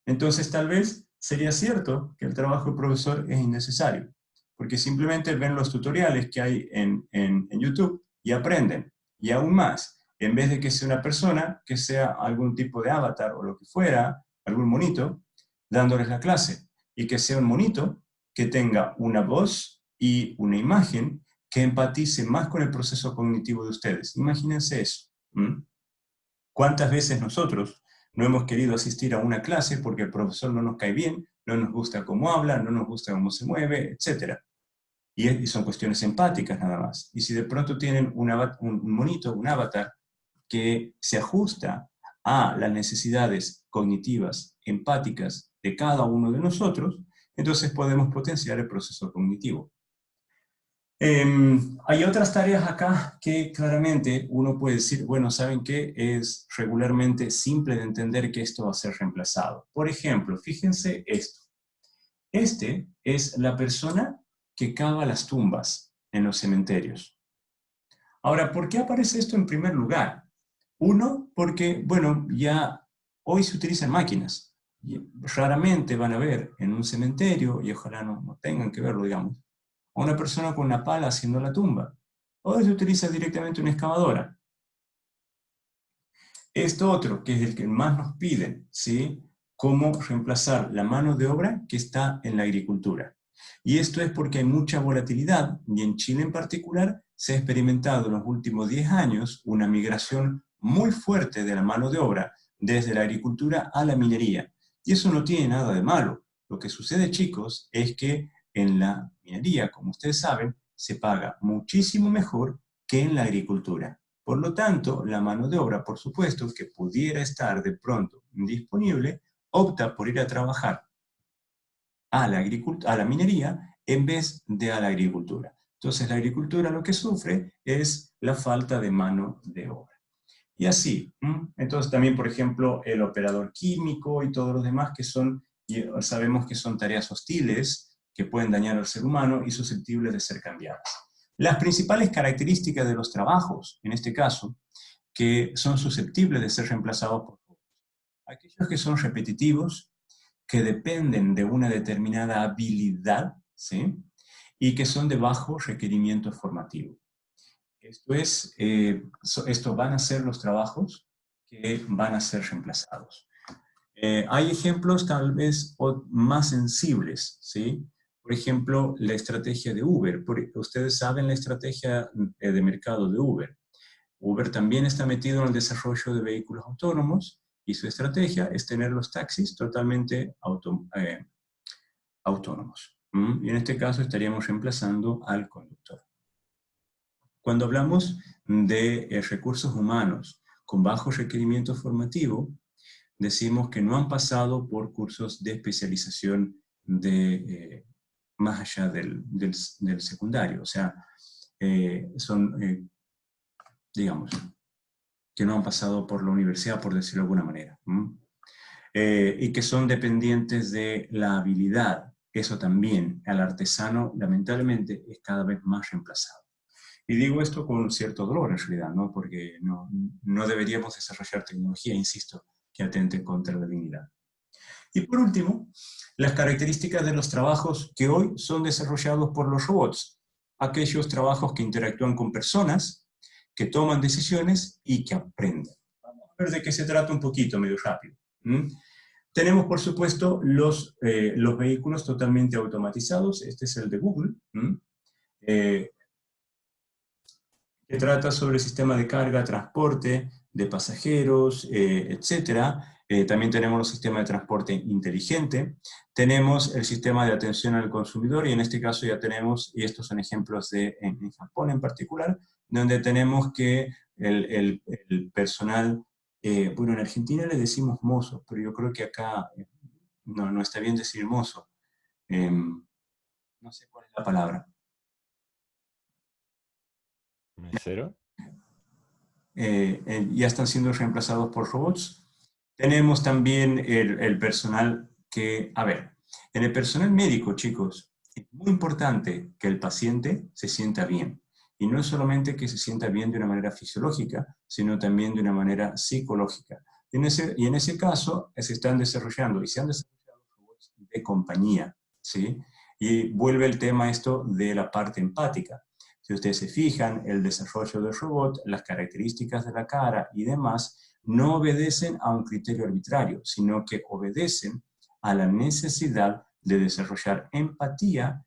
A: entonces tal vez sería cierto que el trabajo del profesor es innecesario, porque simplemente ven los tutoriales que hay en YouTube y aprenden. Y aún más, en vez de que sea una persona, que sea algún tipo de avatar o lo que fuera, algún monito, dándoles la clase, y que sea un monito que tenga una voz y una imagen que empatice más con el proceso cognitivo de ustedes. Imagínense eso. ¿Cuántas veces nosotros no hemos querido asistir a una clase porque el profesor no nos cae bien, no nos gusta cómo habla, no nos gusta cómo se mueve, etcétera? Y son cuestiones empáticas nada más. Y si de pronto tienen un monito, un avatar, que se ajusta a las necesidades cognitivas, empáticas de cada uno de nosotros, entonces podemos potenciar el proceso cognitivo. Hay otras tareas acá que claramente uno puede decir, bueno, ¿saben qué? Es regularmente simple de entender que esto va a ser reemplazado. Por ejemplo, fíjense esto. Este es la persona que cava las tumbas en los cementerios. Ahora, ¿por qué aparece esto en primer lugar? Uno, porque, bueno, ya hoy se utilizan máquinas. Y raramente van a ver en un cementerio, y ojalá no tengan que verlo, digamos, a una persona con una pala haciendo la tumba. Hoy se utiliza directamente una excavadora. Esto otro, que es el que más nos piden, ¿sí? Cómo reemplazar la mano de obra que está en la agricultura. Y esto es porque hay mucha volatilidad, y en Chile en particular se ha experimentado en los últimos 10 años una migración muy fuerte de la mano de obra desde la agricultura a la minería. Y eso no tiene nada de malo. Lo que sucede, chicos, es que en la minería, como ustedes saben, se paga muchísimo mejor que en la agricultura. Por lo tanto, la mano de obra, por supuesto, que pudiera estar de pronto disponible, opta por ir a trabajar a la minería en vez de a la agricultura. Entonces, la agricultura lo que sufre es la falta de mano de obra. Y así. Entonces, también, por ejemplo, el operador químico y todos los demás que son, sabemos que son tareas hostiles, que pueden dañar al ser humano y susceptibles de ser cambiadas. Las principales características de los trabajos, en este caso, que son susceptibles de ser reemplazados por robots. Aquellos que son repetitivos, que dependen de una determinada habilidad, ¿sí? Y que son de bajo requerimiento formativo. Esto van a ser los trabajos que van a ser reemplazados. Hay ejemplos tal vez más sensibles, ¿sí? Por ejemplo, la estrategia de Uber. Ustedes saben la estrategia de mercado de Uber. Uber también está metido en el desarrollo de vehículos autónomos y su estrategia es tener los taxis totalmente autónomos. Y en este caso estaríamos reemplazando al conductor. Cuando hablamos de recursos humanos con bajo requerimiento formativo, decimos que no han pasado por cursos de especialización más allá del secundario. O sea, son, digamos, que no han pasado por la universidad, por decirlo de alguna manera. Y que son dependientes de la habilidad. Eso también, al artesano, lamentablemente, es cada vez más reemplazado. Y digo esto con cierto dolor, en realidad, ¿no? Porque no deberíamos desarrollar tecnología, insisto, que atente contra la dignidad. Y por último, las características de los trabajos que hoy son desarrollados por los robots. Aquellos trabajos que interactúan con personas, que toman decisiones y que aprenden. Vamos a ver de qué se trata un poquito, medio rápido. Tenemos, por supuesto, los vehículos totalmente automatizados. Este es el de Google, que trata sobre el sistema de carga, transporte de pasajeros, etc. También tenemos los sistemas de transporte inteligente. Tenemos el sistema de atención al consumidor, y en este caso ya tenemos, y estos son ejemplos en Japón en particular, donde tenemos que el personal, bueno, en Argentina le decimos mozo, pero yo creo que acá no está bien decir mozo. No sé cuál es la palabra.
B: ¿Mesero?
A: Ya están siendo reemplazados por robots. Tenemos también el personal que, a ver, en el personal médico, chicos, es muy importante que el paciente se sienta bien. Y no es solamente que se sienta bien de una manera fisiológica, sino también de una manera psicológica. Y en ese caso se están desarrollando, y se han desarrollado robots de compañía, ¿sí? Y vuelve el tema esto de la parte empática. Si ustedes se fijan, el desarrollo del robot, las características de la cara y demás, no obedecen a un criterio arbitrario, sino que obedecen a la necesidad de desarrollar empatía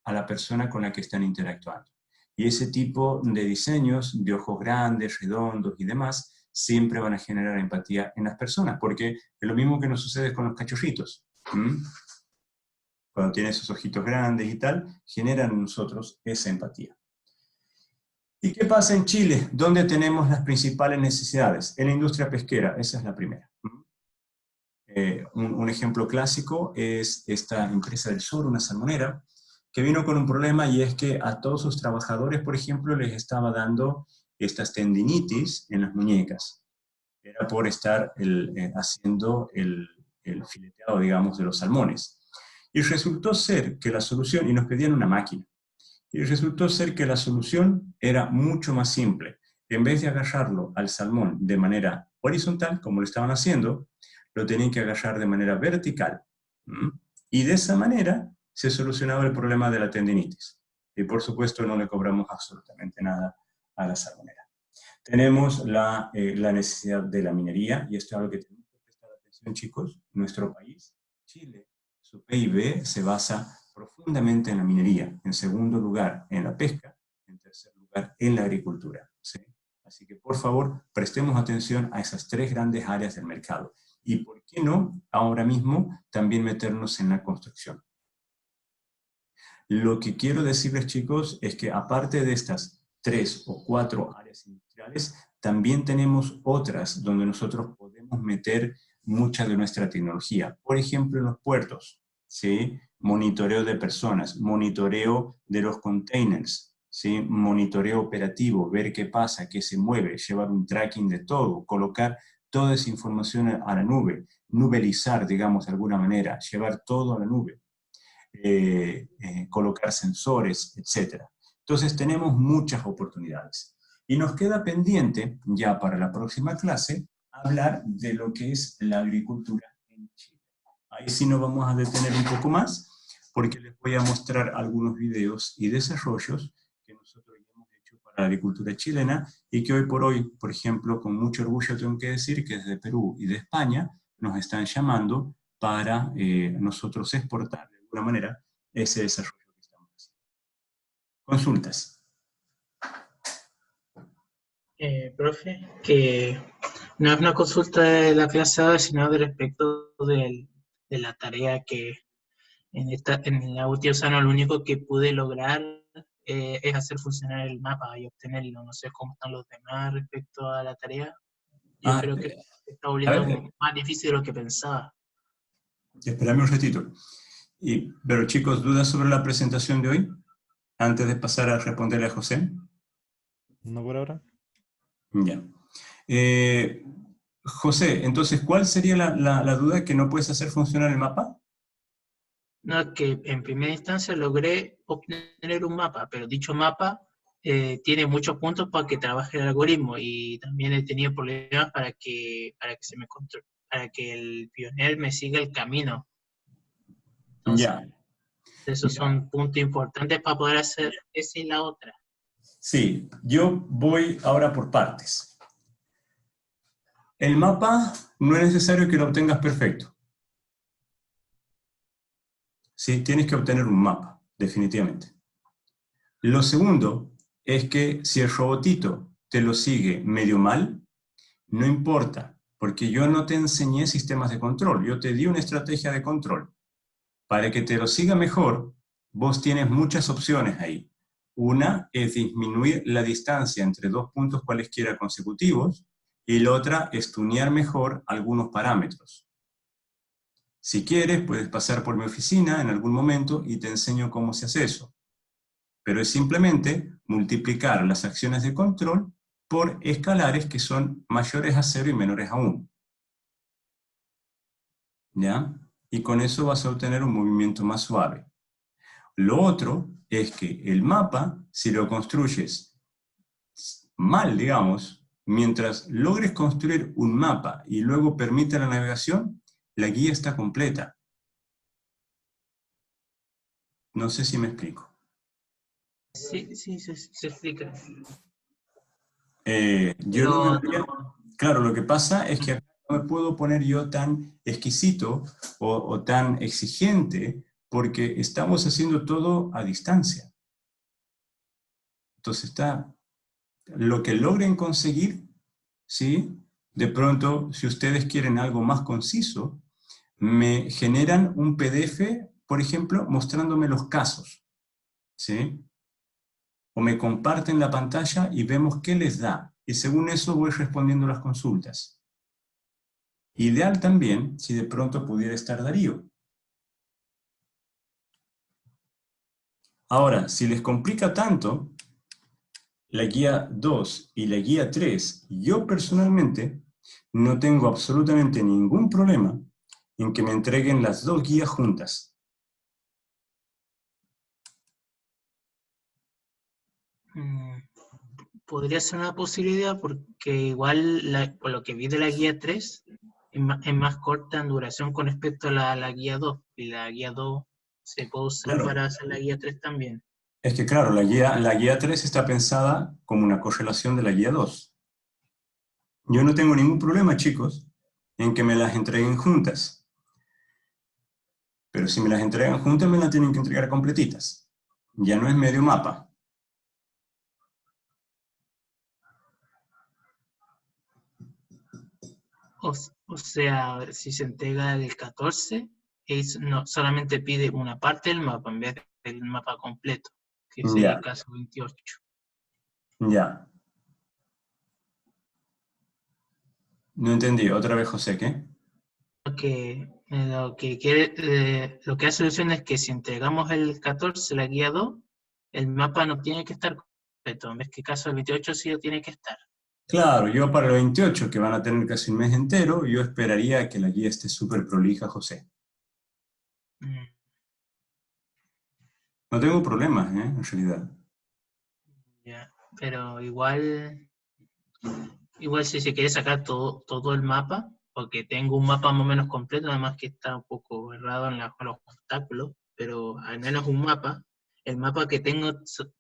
A: a la persona con la que están interactuando. Y ese tipo de diseños, de ojos grandes, redondos y demás, siempre van a generar empatía en las personas, porque es lo mismo que nos sucede con los cachorritos. Cuando tienen esos ojitos grandes y tal, generan en nosotros esa empatía. ¿Y qué pasa en Chile? ¿Dónde tenemos las principales necesidades? En la industria pesquera, esa es la primera. Un ejemplo clásico es esta empresa del sur, una salmonera, que vino con un problema, y es que a todos sus trabajadores, por ejemplo, les estaba dando estas tendinitis en las muñecas. Era por estar haciendo el fileteado, digamos, de los salmones. Y resultó ser que la solución, y nos pedían una máquina, y resultó ser que la solución era mucho más simple. En vez de agarrarlo al salmón de manera horizontal, como lo estaban haciendo, lo tenían que agarrar de manera vertical. Y de esa manera se solucionaba el problema de la tendinitis. Y por supuesto no le cobramos absolutamente nada a la salmonera. Tenemos la necesidad de la minería, y esto es algo que tenemos que prestar atención, chicos. Nuestro país, Chile, su PIB se basa profundamente en la minería, en segundo lugar en la pesca, en tercer lugar en la agricultura. ¿Sí? Así que por favor prestemos atención a esas tres grandes áreas del mercado. Y por qué no, ahora mismo, también meternos en la construcción. Lo que quiero decirles, chicos, es que aparte de estas 3 o 4 áreas industriales, también tenemos otras donde nosotros podemos meter mucha de nuestra tecnología. Por ejemplo, en los puertos, ¿sí? Monitoreo de personas, monitoreo de los containers, ¿sí? Monitoreo operativo, ver qué pasa, qué se mueve, llevar un tracking de todo, colocar toda esa información a la nube, nubelizar, digamos, de alguna manera, llevar todo a la nube. Colocar sensores, etc. Entonces tenemos muchas oportunidades. Y nos queda pendiente, ya para la próxima clase, hablar de lo que es la agricultura en Chile. Ahí sí nos vamos a detener un poco más, porque les voy a mostrar algunos videos y desarrollos que nosotros hemos hecho para la agricultura chilena, y que hoy por hoy, por ejemplo, con mucho orgullo tengo que decir que desde Perú y de España nos están llamando para nosotros exportar de alguna manera ese desarrollo que estamos haciendo. Consultas.
C: Profe, que no es una consulta de la clase ahora, sino de respecto de la tarea que en la última semana lo único que pude lograr es hacer funcionar el mapa y obtenerlo. No sé cómo están los demás respecto a la tarea. Yo creo que está volviendo más difícil de lo que pensaba.
A: Espérame un ratito. Pero chicos, ¿dudas sobre la presentación de hoy? Antes de pasar a responderle a José.
B: No por ahora.
A: Ya. José, entonces, ¿cuál sería la duda, que no puedes hacer funcionar el mapa?
C: No, es que en primera instancia logré obtener un mapa, pero dicho mapa tiene muchos puntos para que trabaje el algoritmo, y también he tenido problemas para que para que el pioner me siga el camino. Entonces,
A: Ya.
C: esos son puntos importantes para poder hacer esa y la otra.
A: Sí, yo voy ahora por partes. El mapa no es necesario que lo obtengas perfecto. Sí, tienes que obtener un mapa, definitivamente. Lo segundo es que si el robotito te lo sigue medio mal, no importa, porque yo no te enseñé sistemas de control, yo te di una estrategia de control. Para que te lo siga mejor, vos tienes muchas opciones ahí. Una es disminuir la distancia entre dos puntos cualesquiera consecutivos, y la otra es tunear mejor algunos parámetros. Si quieres, puedes pasar por mi oficina en algún momento y te enseño cómo se hace eso. Pero es simplemente multiplicar las acciones de control por escalares que son mayores a 0 y menores a 1. ¿Ya? Y con eso vas a obtener un movimiento más suave. Lo otro es que el mapa, si lo construyes mal, digamos, mientras logres construir un mapa y luego permite la navegación, la guía está completa. No sé si me explico.
C: Sí, se explica.
A: Yo no me voy a... Claro, lo que pasa es que no me puedo poner yo tan exquisito o tan exigente porque estamos haciendo todo a distancia. Entonces lo que logren conseguir, ¿sí? De pronto, si ustedes quieren algo más conciso, me generan un PDF, por ejemplo, mostrándome los casos, ¿sí? O me comparten la pantalla y vemos qué les da. Y según eso voy respondiendo las consultas. Ideal también si de pronto pudiera estar Darío. Ahora, si les complica tanto, la guía 2 y la guía 3, yo personalmente no tengo absolutamente ningún problema en que me entreguen las dos guías juntas.
C: Podría ser una posibilidad porque igual, por lo que vi de la guía 3, es más corta en duración con respecto a la guía 2. Y la guía 2 se puede usar
A: Claro.
C: para hacer la guía 3 también.
A: Es que claro, la guía 3 está pensada como una correlación de la guía 2. Yo no tengo ningún problema, chicos, en que me las entreguen juntas. Pero si me las entregan juntas, me las tienen que entregar completitas. Ya no es medio mapa.
C: O sea, a ver, si se entrega el 14, no, solamente pide una parte del mapa en vez del mapa completo, que sería el
A: Ya,
C: caso 28.
A: ya. No entendí. Otra vez, José, ¿qué?
C: Lo que hace solución es que si entregamos el 14, la guía 2, el mapa no tiene que estar completo, en vez que el caso del 28 sí lo tiene que estar.
A: Claro, yo para el 28, que van a tener casi un mes entero, yo esperaría que la guía esté súper prolija, José.
C: Mm,
A: No tengo problemas, en realidad.
C: ya. Pero igual si se quiere sacar todo el mapa, porque tengo un mapa más o menos completo, además que está un poco errado en los obstáculos, pero al menos un mapa. El mapa que tengo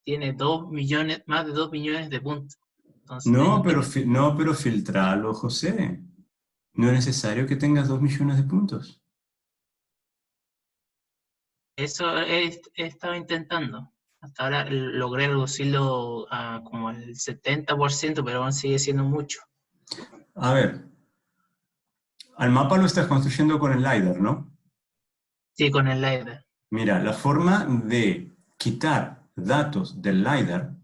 C: tiene 2 millones, más de 2 millones de puntos. Entonces
A: No,
C: tengo que
A: pero, no, pero filtralo, José. No es necesario que tengas 2 millones de puntos.
C: Eso he estado intentando. Hasta ahora logré reducirlo a como el 70%, pero aún sigue siendo mucho.
A: A ver, al mapa lo estás construyendo con el LiDAR, ¿no?
C: Sí, con el LiDAR.
A: Mira, la forma de quitar datos del LiDAR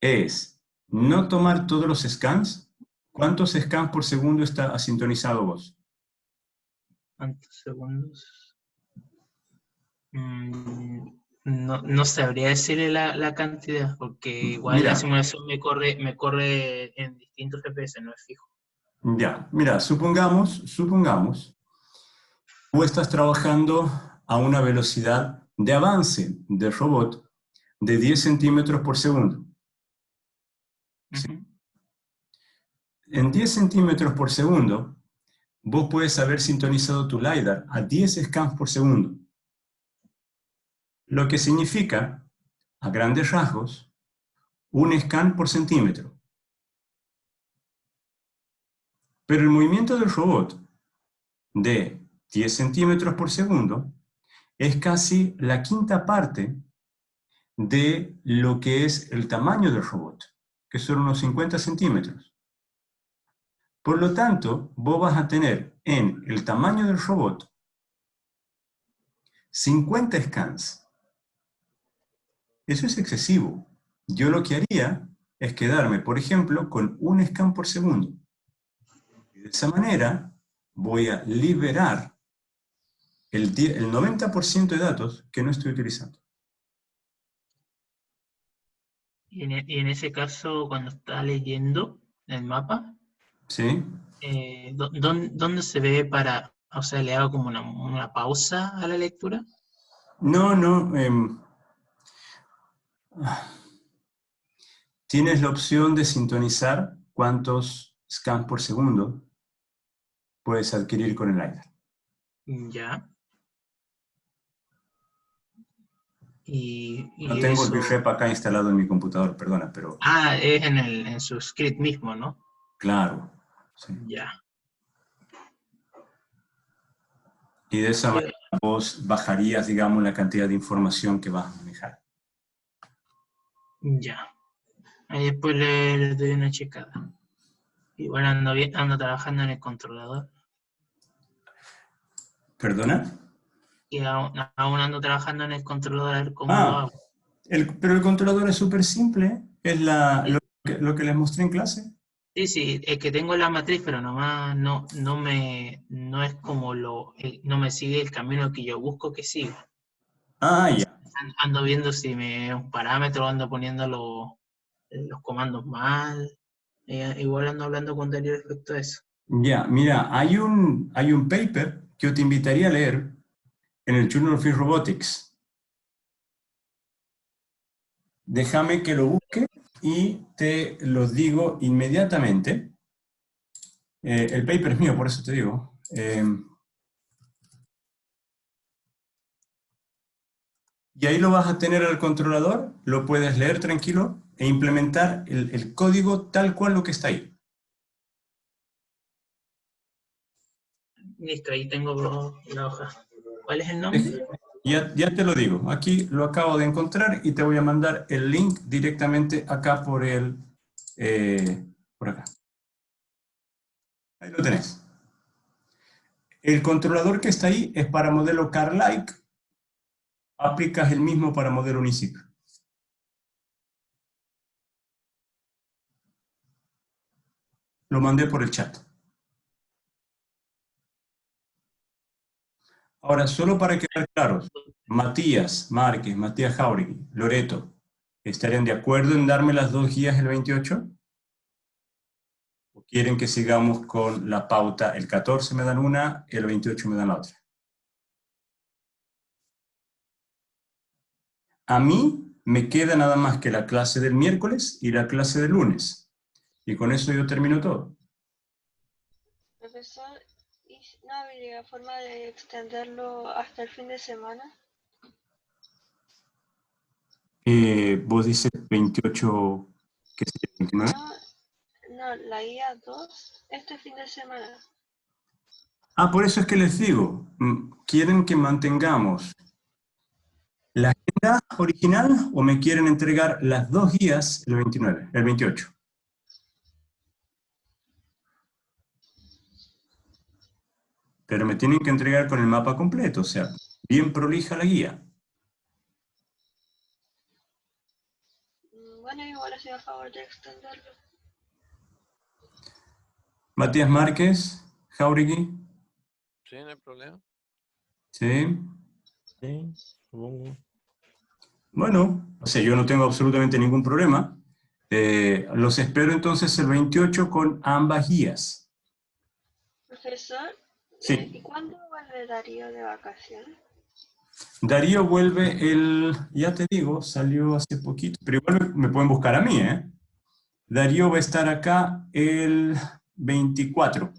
A: es no tomar todos los scans. ¿Cuántos scans por segundo está sintonizado vos?
C: ¿Cuántos segundos? No sabría decirle la cantidad, porque igual la
A: Mira,
C: simulación me corre en distintos FPS, no es fijo.
A: ya, mira, supongamos, tú estás trabajando a una velocidad de avance del robot de 10 centímetros por segundo. ¿Sí?
C: Ujú.
A: En 10 centímetros por segundo, vos puedes haber sintonizado tu LiDAR a 10 scans por segundo. Lo que significa, a grandes rasgos, un scan por centímetro. Pero el movimiento del robot de 10 centímetros por segundo es casi la quinta parte de lo que es el tamaño del robot, que son unos 50 centímetros. Por lo tanto, vos vas a tener en el tamaño del robot 50 scans. Eso es excesivo. Yo lo que haría es quedarme, por ejemplo, con un scan por segundo. Y de esa manera voy a liberar el 90% de datos que no estoy utilizando.
C: Y en ese caso, cuando está leyendo el mapa,
A: ¿Sí?
C: ¿dónde se ve o sea, le hago como una pausa a la lectura?
A: No, no. Tienes la opción de sintonizar cuántos scans por segundo puedes adquirir con el LiDAR.
C: Ya.
A: No
C: Y
A: tengo el
C: eso.
A: BitRep acá instalado en mi computador, perdona, pero
C: Ah, es en su script mismo, ¿no?
A: claro. Sí.
C: Ya.
A: Y de esa manera vos bajarías, digamos, la cantidad de información que vas a manejar.
C: Ya. Ahí después le doy una checada. Igual ando trabajando en el controlador.
A: ¿Perdona?
C: Y aún ando trabajando en el controlador a ver cómo lo hago.
A: Pero el controlador es súper simple. Es lo que les mostré en clase.
C: Sí, es que tengo la matriz, pero nomás no es como no me sigue el camino que yo busco que siga.
A: Ah, ya.
C: Ando viendo si un parámetro, ando poniendo los comandos mal. Igual ando hablando con Darío respecto a eso.
A: Ya, mira, hay un paper que yo te invitaría a leer en el Journal of Field Robotics. Déjame que lo busque y te lo digo inmediatamente. El paper es mío, por eso te digo. Y ahí lo vas a tener al controlador, lo puedes leer tranquilo e implementar el código tal cual lo que está ahí.
C: Listo, ahí tengo la hoja. ¿Cuál es el nombre?
A: Ya te lo digo, aquí lo acabo de encontrar y te voy a mandar el link directamente acá por acá. Ahí lo tenés. El controlador que está ahí es para modelo car-like. Aplicas el mismo para modelo Unicip. Lo mandé por el chat. Ahora, solo para quedar claros, Matías Márquez, Matías Jauregui, Loreto, ¿estarían de acuerdo en darme las 2 guías el 28? ¿O quieren que sigamos con la pauta? El 14 me dan una, el 28 me dan la otra. A mí me queda nada más que la clase del miércoles y la clase del lunes. Y con eso yo termino todo.
D: Profesor, ¿y no habría forma de extenderlo hasta el fin de semana?
A: Vos dices 28, ¿qué sería? 29.
D: No, la guía 2 este fin de semana.
A: Ah, por eso es que les digo, ¿quieren que mantengamos la agenda original o me quieren entregar las 2 guías el 29, el 28? Pero me tienen que entregar con el mapa completo, o sea, bien prolija la guía.
D: Bueno, igual estoy a favor de extenderlo.
A: Matías Márquez, Jauregui,
E: Sí, no hay problema.
A: ¿sí?
B: Sí, supongo.
A: Bueno, o sea, yo no tengo absolutamente ningún problema. Los espero entonces el 28 con ambas guías.
D: Profesor,
A: Sí.
D: ¿y cuándo vuelve Darío de vacaciones?
A: Darío vuelve ya te digo, salió hace poquito, pero igual me pueden buscar a mí, ¿eh? Darío va a estar acá el 24.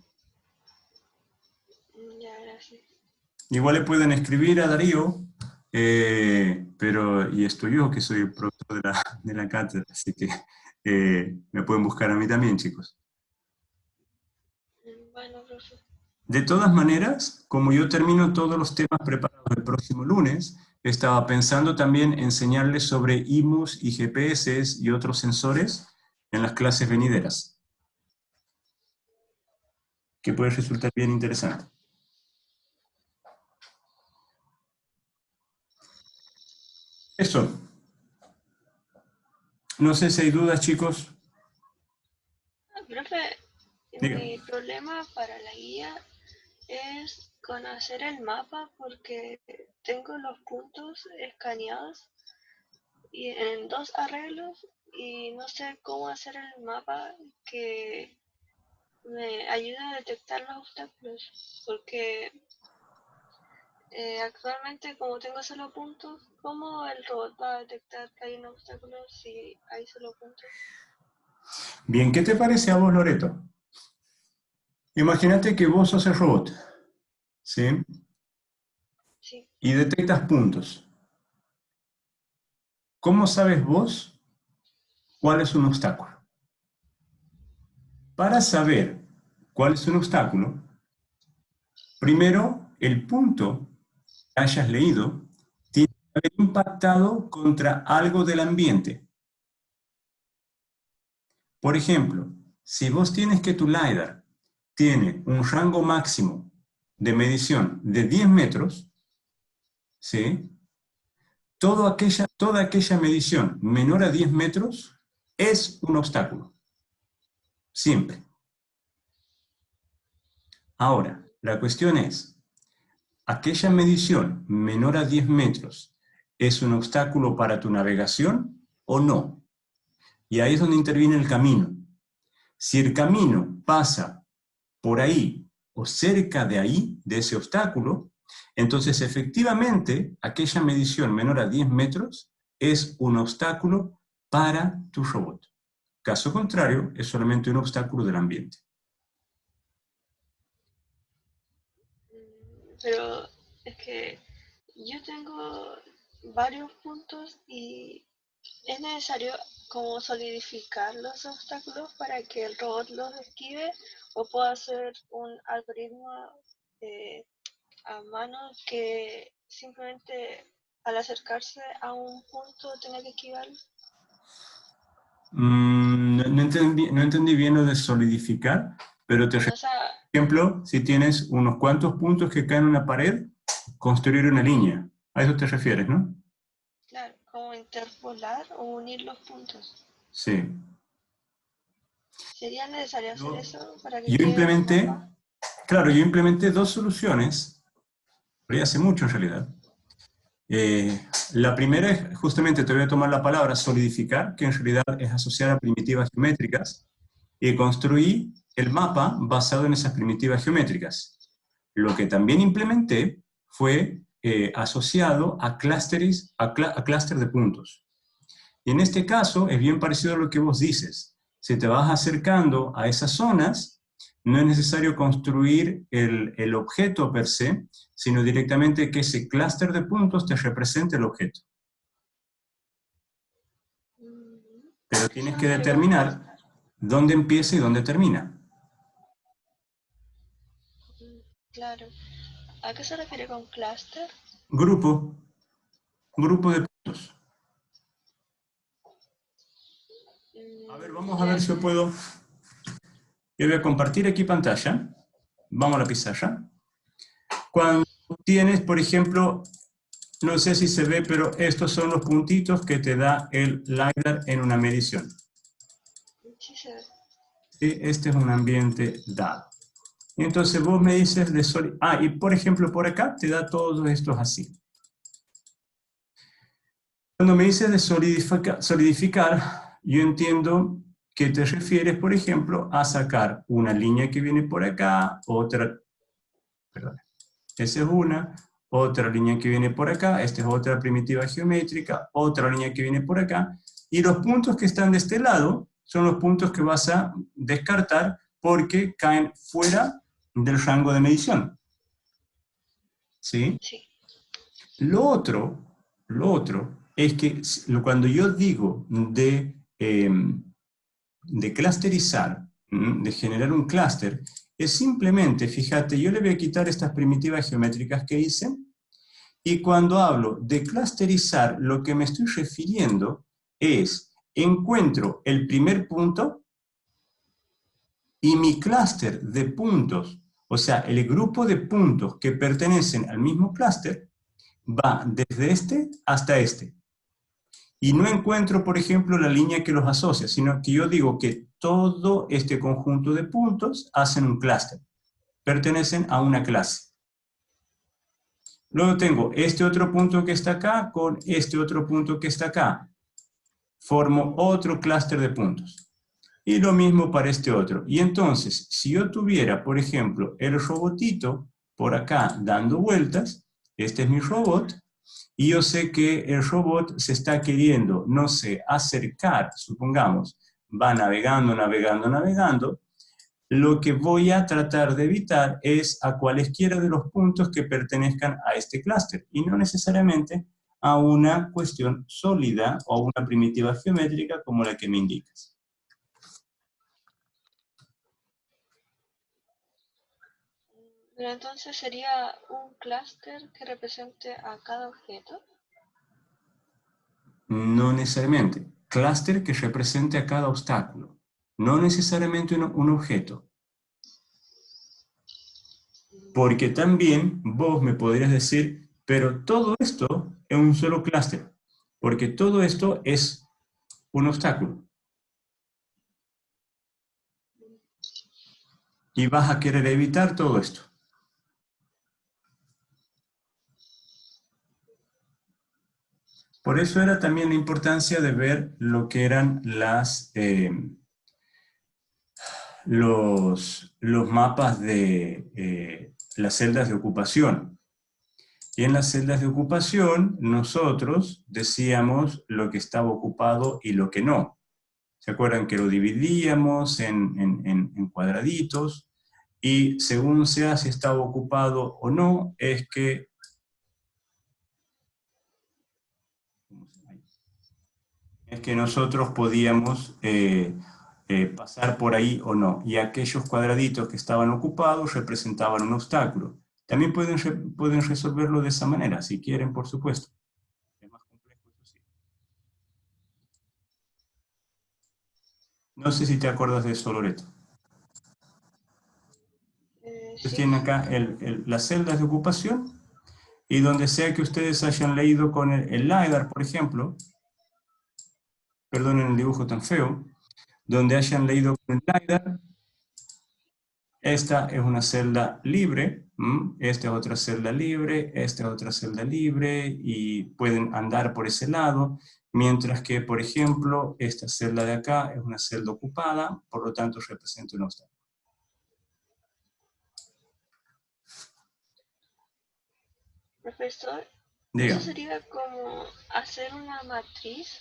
D: Ya, gracias.
A: Igual le pueden escribir a Darío, y estoy yo que soy el productor de la cátedra, así que me pueden buscar a mí también, chicos.
D: Bueno, profesor.
A: De todas maneras, como yo termino todos los temas preparados el próximo lunes, estaba pensando también enseñarles sobre IMUs y GPS y otros sensores en las clases venideras, que puede resultar bien interesante. Eso. No sé si hay dudas, chicos.
D: Profe,
A: Diga.
D: mi problema para la guía es conocer el mapa porque tengo los puntos escaneados y en 2 arreglos y no sé cómo hacer el mapa que me ayude a detectar los obstáculos porque actualmente como tengo solo puntos, ¿cómo el robot va a detectar que hay un obstáculo si hay solo puntos?
A: Bien, ¿qué te parece a vos, Loreto? Imagínate que vos sos el robot, ¿sí?
D: Sí.
A: Y detectas puntos. ¿Cómo sabes vos cuál es un obstáculo? Para saber cuál es un obstáculo, primero el punto que hayas leído tiene que haber impactado contra algo del ambiente. Por ejemplo, si vos tienes que tu LiDAR tiene un rango máximo de medición de 10 metros, ¿sí? Toda aquella medición menor a 10 metros es un obstáculo. Siempre. Ahora, la cuestión es, ¿aquella medición menor a 10 metros es un obstáculo para tu navegación o no? Y ahí es donde interviene el camino. Si el camino pasa por ahí o cerca de ahí, de ese obstáculo, entonces efectivamente aquella medición menor a 10 metros es un obstáculo para tu robot. Caso contrario, es solamente un obstáculo del ambiente.
D: Pero es que yo tengo varios puntos y es necesario como solidificar los obstáculos para que el robot los esquive, o puedo hacer un algoritmo a mano que simplemente al acercarse a un punto tenga que esquivarlo.
A: No entendí bien lo de solidificar, pero te
D: O sea,
A: por ejemplo, si tienes unos cuantos puntos que caen en una pared, construir una línea. A eso te refieres, ¿no?
D: claro, como interpolar o unir los puntos.
A: Sí.
D: ¿Sería necesario hacer eso para que
A: Yo
D: quede un
A: implementé,
D: mapa?
A: claro, yo implementé dos soluciones, pero ya hace mucho en realidad. La primera es, justamente te voy a tomar la palabra solidificar, que en realidad es asociar a primitivas geométricas, y construí el mapa basado en esas primitivas geométricas. Lo que también implementé fue asociado a clústeres, a clúster de puntos. Y en este caso es bien parecido a lo que vos dices. Si te vas acercando a esas zonas, no es necesario construir el objeto per se, sino directamente que ese clúster de puntos te represente el objeto. Pero tienes que determinar dónde empieza y dónde termina.
D: Claro. ¿A qué se refiere con clúster?
A: Grupo de puntos. A ver, vamos a ver si yo puedo. Yo voy a compartir aquí pantalla. Vamos a la pizarra. Cuando tienes, por ejemplo, no sé si se ve, pero estos son los puntitos que te da el LiDAR en una medición.
D: Sí se ve.
A: ¿Sí? Este es un ambiente dado. Entonces vos me dices de y por ejemplo por acá te da todos estos así. Cuando me dices de solidificar, yo entiendo que te refieres, por ejemplo, a sacar una línea que viene por acá, otra, perdón, esa es una, otra línea que viene por acá, esta es otra primitiva geométrica, otra línea que viene por acá, y los puntos que están de este lado son los puntos que vas a descartar porque caen fuera del rango de medición. ¿Sí?
D: Sí.
A: Lo otro es que cuando yo digo de clusterizar, de generar un clúster, es simplemente, fíjate, yo le voy a quitar estas primitivas geométricas que hice, y cuando hablo de clusterizar, lo que me estoy refiriendo es, encuentro el primer punto, y mi clúster de puntos, o sea, el grupo de puntos que pertenecen al mismo clúster, va desde este hasta este. Y no encuentro, por ejemplo, la línea que los asocia, sino que yo digo que todo este conjunto de puntos hacen un clúster, pertenecen a una clase. Luego tengo este otro punto que está acá con este otro punto que está acá. Formo otro clúster de puntos. Y lo mismo para este otro. Y entonces, si yo tuviera, por ejemplo, el robotito por acá dando vueltas, este es mi robot, y yo sé que el robot se está queriendo, no sé, acercar, supongamos, va navegando, navegando, navegando, lo que voy a tratar de evitar es a cualesquiera de los puntos que pertenezcan a este clúster, y no necesariamente a una cuestión sólida o a una primitiva geométrica como la que me indicas.
D: Pero entonces sería un clúster que represente a cada objeto.
A: No necesariamente. Clúster que represente a cada obstáculo. No necesariamente un objeto. Porque también vos me podrías decir, pero todo esto es un solo clúster. Porque todo esto es un obstáculo. Y vas a querer evitar todo esto. Por eso era también la importancia de ver lo que eran los mapas de las celdas de ocupación. Y en las celdas de ocupación nosotros decíamos lo que estaba ocupado y lo que no. ¿Se acuerdan que lo dividíamos en cuadraditos? Y según sea si estaba ocupado o no, es que nosotros podíamos pasar por ahí o no. Y aquellos cuadraditos que estaban ocupados representaban un obstáculo. También pueden resolverlo de esa manera, si quieren, por supuesto. Es más complejo, eso sí. No sé si te acuerdas de eso, Loreto. Ustedes
D: Sí.
A: tienen acá las celdas de ocupación, y donde sea que ustedes hayan leído con el LiDAR, por ejemplo, perdonen el dibujo tan feo, donde hayan leído con el LiDAR, esta es una celda libre, esta es otra celda libre, esta es otra celda libre, y pueden andar por ese lado, mientras que, por ejemplo, esta celda de acá es una celda ocupada, por lo tanto representa un obstáculo.
D: Profesor,
A: Diga.
D: eso sería como hacer una matriz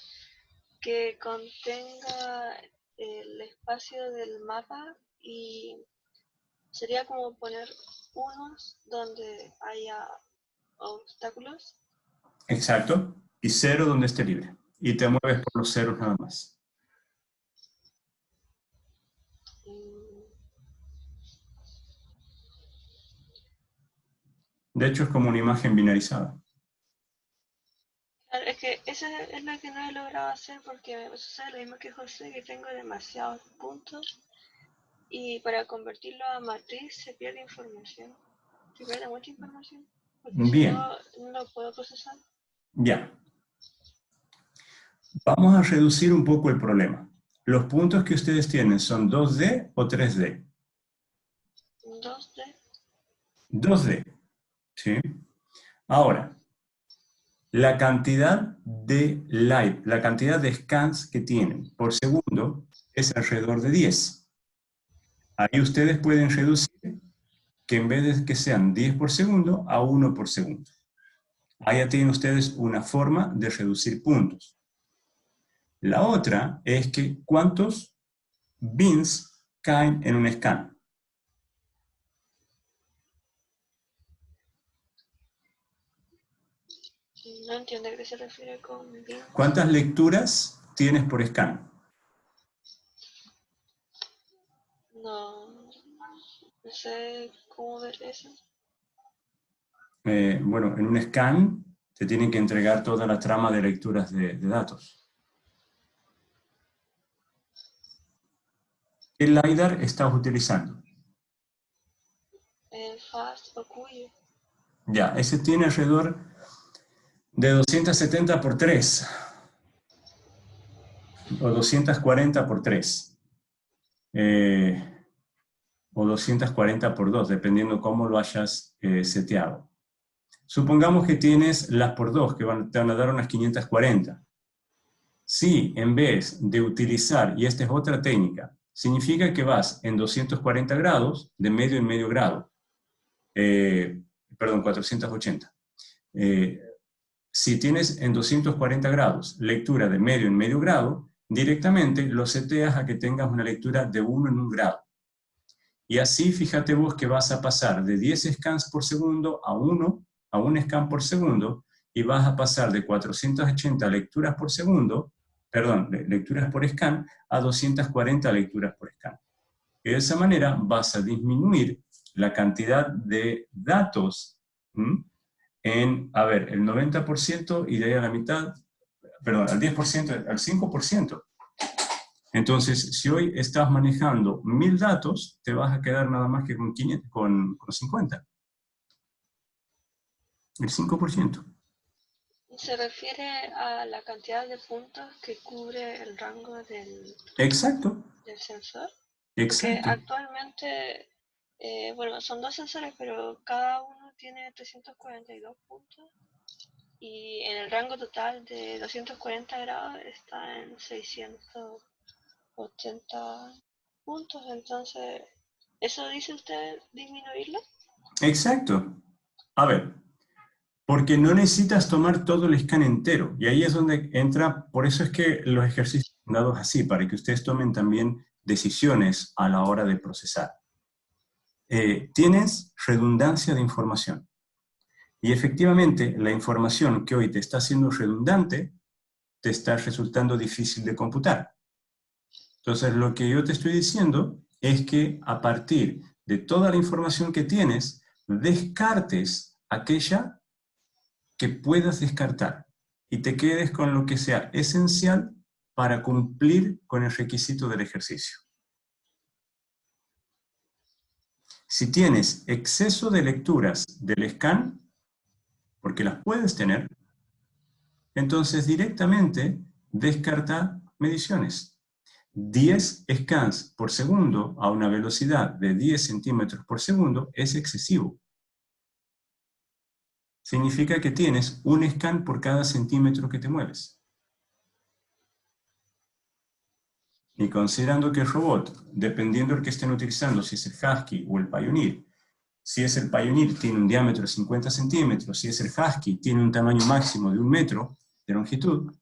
D: que contenga el espacio del mapa y sería como poner unos donde haya obstáculos.
A: Exacto, y 0 donde esté libre. Y te mueves por los ceros nada más. De hecho, es como una imagen binarizada.
D: Claro, es que esa es la que no he logrado hacer porque me sucede lo mismo que José, que tengo demasiados puntos y para convertirlo a matriz se pierde información, se pierde mucha información, porque si
A: Bien.
D: no, no lo puedo procesar.
A: Ya. Vamos a reducir un poco el problema. ¿Los puntos que ustedes tienen son 2D o 3D?
D: 2D.
A: 2D. ¿Sí? Ahora, la cantidad de la cantidad de scans que tienen por segundo es alrededor de 10. Ahí ustedes pueden reducir que en vez de que sean 10 por segundo, a 1 por segundo. Ahí ya tienen ustedes una forma de reducir puntos. La otra es que cuántos bins caen en un scan.
D: No entiendo a qué se refiere con bins.
A: ¿Cuántas lecturas tienes por scan?
D: No sé cómo ver eso.
A: Bueno, en un scan te tienen que entregar toda la trama de lecturas de datos. ¿Qué LiDAR estás utilizando?
D: Fast o Cuyo.
A: Ya, ese tiene alrededor de 270 por 3 o 240 por 3 o 240 por 2, dependiendo cómo lo hayas seteado. Supongamos que tienes las por 2, que te van a dar unas 540. Si en vez de utilizar, y esta es otra técnica, significa que vas en 240 grados, de medio en medio grado, perdón, 480. Si tienes en 240 grados lectura de medio en medio grado, directamente lo seteas a que tengas una lectura de 1 en 1 grado. Y así fíjate vos que vas a pasar de 10 scans por segundo a 1 scan por segundo, y vas a pasar de 480 lecturas por segundo, perdón, lecturas por scan, a 240 lecturas por scan. Y de esa manera vas a disminuir la cantidad de datos en, a ver, el 90% y de ahí a la mitad, perdón, al 10%, al 5%. Entonces, si hoy estás manejando 1000 datos, te vas a quedar nada más que con 50. El 5%.
D: Se refiere a la cantidad de puntos que cubre el rango
A: Exacto.
D: del sensor.
A: Exacto.
D: Porque actualmente, bueno, son 2 sensores, pero cada uno tiene 342 puntos. Y en el rango total de 240 grados está en 680 puntos. Entonces, ¿eso dice usted disminuirlo?
A: Exacto. A ver, porque no necesitas tomar todo el scan entero. Y ahí es donde entra, por eso es que los ejercicios son dados así, para que ustedes tomen también decisiones a la hora de procesar. Tienes redundancia de información. Y efectivamente, la información que hoy te está siendo redundante, te está resultando difícil de computar. Entonces, lo que yo te estoy diciendo es que a partir de toda la información que tienes, descartes aquella que puedas descartar y te quedes con lo que sea esencial para cumplir con el requisito del ejercicio. Si tienes exceso de lecturas del scan, porque las puedes tener, entonces directamente descarta mediciones. 10 scans por segundo a una velocidad de 10 centímetros por segundo es excesivo. Significa que tienes un scan por cada centímetro que te mueves. Y considerando que el robot, dependiendo del que estén utilizando, si es el Husky o el Pioneer, si es el Pioneer tiene un diámetro de 50 centímetros, si es el Husky tiene un tamaño máximo de 1 metro de longitud,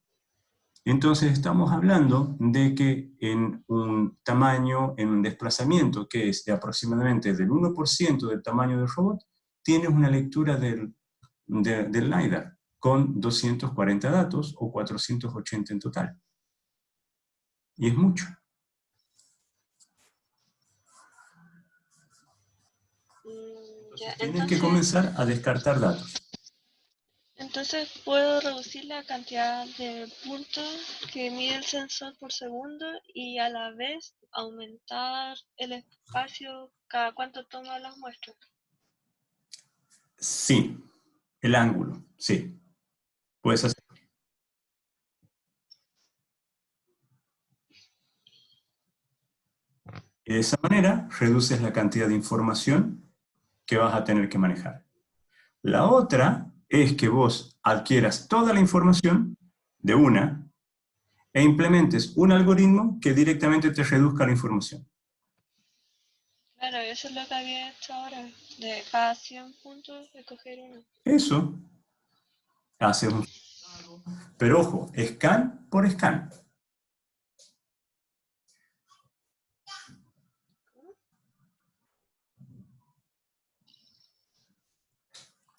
A: entonces estamos hablando de que en un tamaño, en un desplazamiento que es de aproximadamente del 1% del tamaño del robot, tienes una lectura del LiDAR con 240 datos o 480 en total. Y es mucho.
D: Ya,
A: Tienes que comenzar a descartar datos.
D: Entonces puedo reducir la cantidad de puntos que mide el sensor por segundo y a la vez aumentar el espacio cada cuánto toma las muestras.
A: Sí, el ángulo, sí. Puedes hacer. Y de esa manera reduces la cantidad de información que vas a tener que manejar. La otra es que vos adquieras toda la información de una e implementes un algoritmo que directamente te reduzca la información.
D: Claro, eso es lo que había hecho ahora. De cada 100 puntos, escoger uno.
A: Eso hace un... Pero ojo, scan por scan.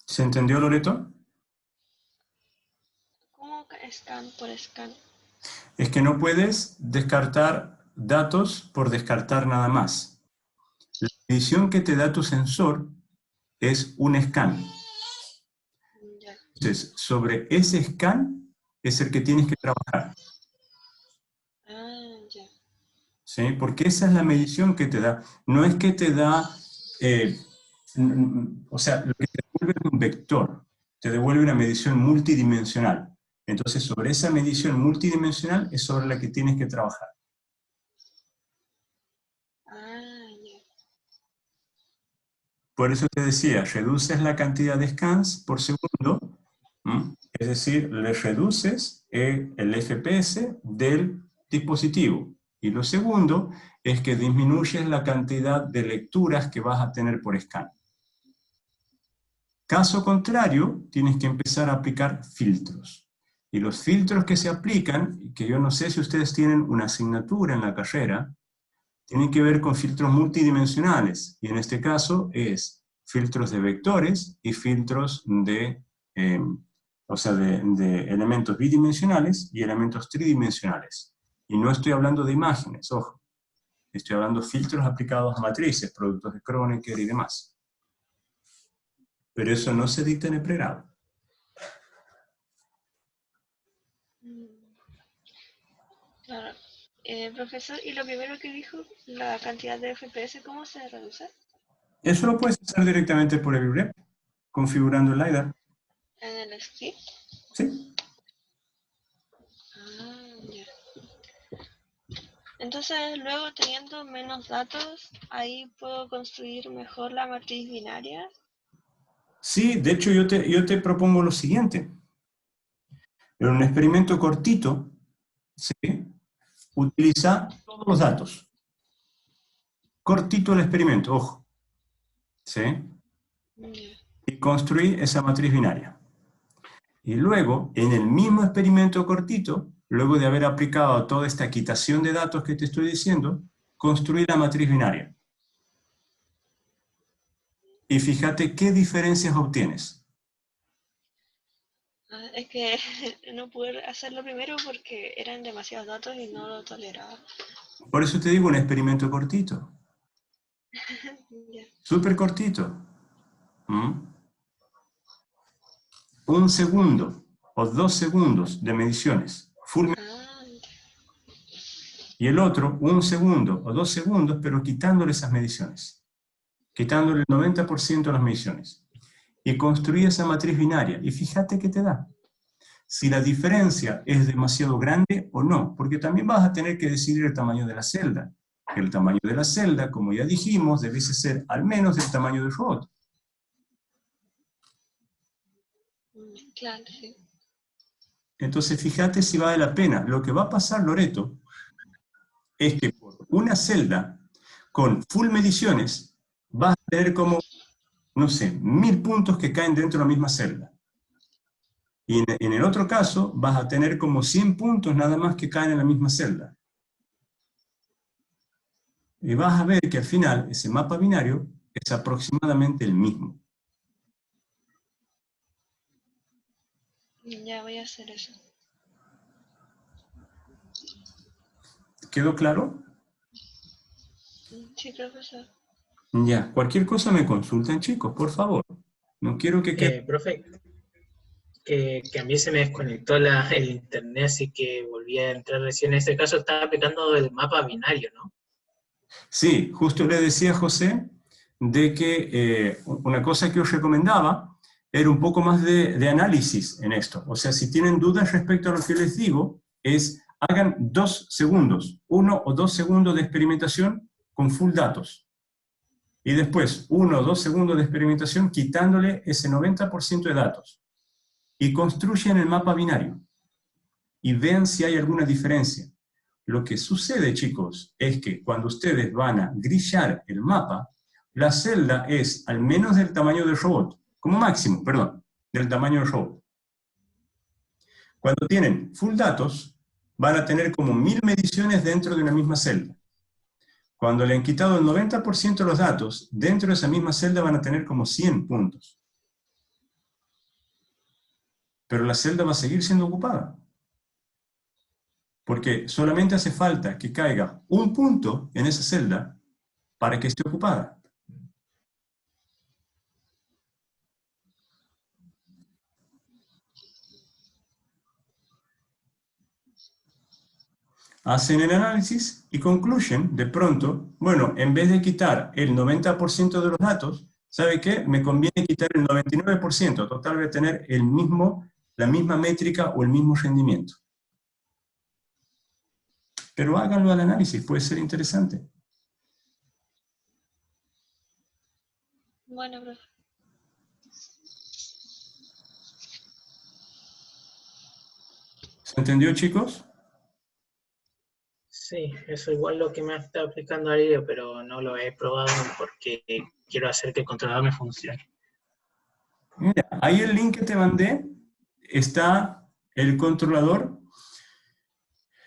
A: ¿Se entendió, Loreto?
D: ¿Cómo scan por scan?
A: Es que no puedes descartar datos por descartar nada más. La medición que te da tu sensor es un scan.
D: Ya.
A: Entonces, sobre ese scan es el que tienes que trabajar.
D: Ah, ya.
A: ¿Sí? Porque esa es la medición que te da. No es que te da, o sea, lo que te devuelve es un vector, te devuelve una medición multidimensional. Entonces, sobre esa medición multidimensional es sobre la que tienes que trabajar.
D: Ah, ya.
A: Por eso te decía, reduces la cantidad de scans por segundo, es decir, le reduces el FPS del dispositivo. Y lo segundo es que disminuyes la cantidad de lecturas que vas a tener por scan. Caso contrario, tienes que empezar a aplicar filtros. Y los filtros que se aplican, que yo no sé si ustedes tienen una asignatura en la carrera, tienen que ver con filtros multidimensionales. Y en este caso es filtros de vectores y filtros de elementos bidimensionales y elementos tridimensionales. Y no estoy hablando de imágenes, ojo. Estoy hablando de filtros aplicados a matrices, productos de Kronecker y demás. pero eso no se dicta en el pregrado.
D: Claro. Profesor, y lo primero que dijo, la cantidad de FPS, ¿cómo se reduce?
A: Eso lo puedes hacer directamente por el grep, configurando el LiDAR.
D: ¿En el script?
A: Sí.
D: Ya. Entonces, luego teniendo menos datos, ahí puedo construir mejor la matriz binaria.
A: Sí, de hecho yo te propongo lo siguiente. En un experimento cortito, ¿sí? Utiliza todos los datos. Cortito el experimento, ojo. ¿Sí?
D: Ya.
A: Y construí esa matriz binaria. Y luego, en el mismo experimento cortito, luego de haber aplicado toda esta quitación de datos que te estoy diciendo, construí la matriz binaria. Y fíjate qué diferencias obtienes.
D: Es que no pude hacerlo primero porque eran demasiados datos y no lo toleraba.
A: Por eso te digo un experimento cortito.
D: Ya.
A: Súper cortito. ¿Mm? 1 segundo o 2 segundos de mediciones. Full y el otro, 1 segundo o 2 segundos, pero quitándole esas mediciones. Quitándole el 90% de las mediciones. Y construí esa matriz binaria. Y fíjate qué te da. Si la diferencia es demasiado grande o no. Porque también vas a tener que decidir el tamaño de la celda. El tamaño de la celda, como ya dijimos, debe ser al menos del tamaño del robot.
D: Claro, sí.
A: Entonces fíjate si vale la pena. Lo que va a pasar, Loreto, es que por una celda con full mediciones vas a tener como, no sé, 1000 puntos que caen dentro de la misma celda. Y en el otro caso vas a tener como 100 puntos nada más que caen en la misma celda. Y vas a ver que al final ese mapa binario es aproximadamente el mismo.
D: Ya voy a hacer eso.
A: ¿Quedó claro?
D: Sí, profesor.
A: Ya, cualquier cosa me consultan, chicos, por favor. No quiero que quede...
C: Profe, que a mí se me desconectó el internet, así que volví a entrar recién. En este caso estaba aplicando el mapa binario, ¿no?
A: Sí, justo le decía a José de que una cosa que os recomendaba era un poco más de análisis en esto. O sea, si tienen dudas respecto a lo que les digo, es hagan 2 segundos, 1 o 2 segundos de experimentación con full datos. Y después 1 o 2 segundos de experimentación quitándole ese 90% de datos. Y construyen el mapa binario. Y vean si hay alguna diferencia. Lo que sucede, chicos, es que cuando ustedes van a grillar el mapa, la celda es al menos del tamaño del robot, como máximo, perdón, del tamaño del robot. Cuando tienen full datos, van a tener como 1000 mediciones dentro de una misma celda. Cuando le han quitado el 90% de los datos, dentro de esa misma celda van a tener como 100 puntos. Pero la celda va a seguir siendo ocupada. Porque solamente hace falta que caiga un punto en esa celda para que esté ocupada. Hacen el análisis y concluyen, de pronto, bueno, en vez de quitar el 90% de los datos, ¿sabe qué? Me conviene quitar el 99%, total voy a tener la misma métrica o el mismo rendimiento. Pero háganlo al análisis, puede ser interesante.
D: Bueno, profe.
A: ¿Se entendió, chicos?
C: Sí, eso igual lo que me está aplicando Ariel, pero no lo he probado porque quiero hacer que el controlador me funcione.
A: Mira, ahí el link que te mandé está el controlador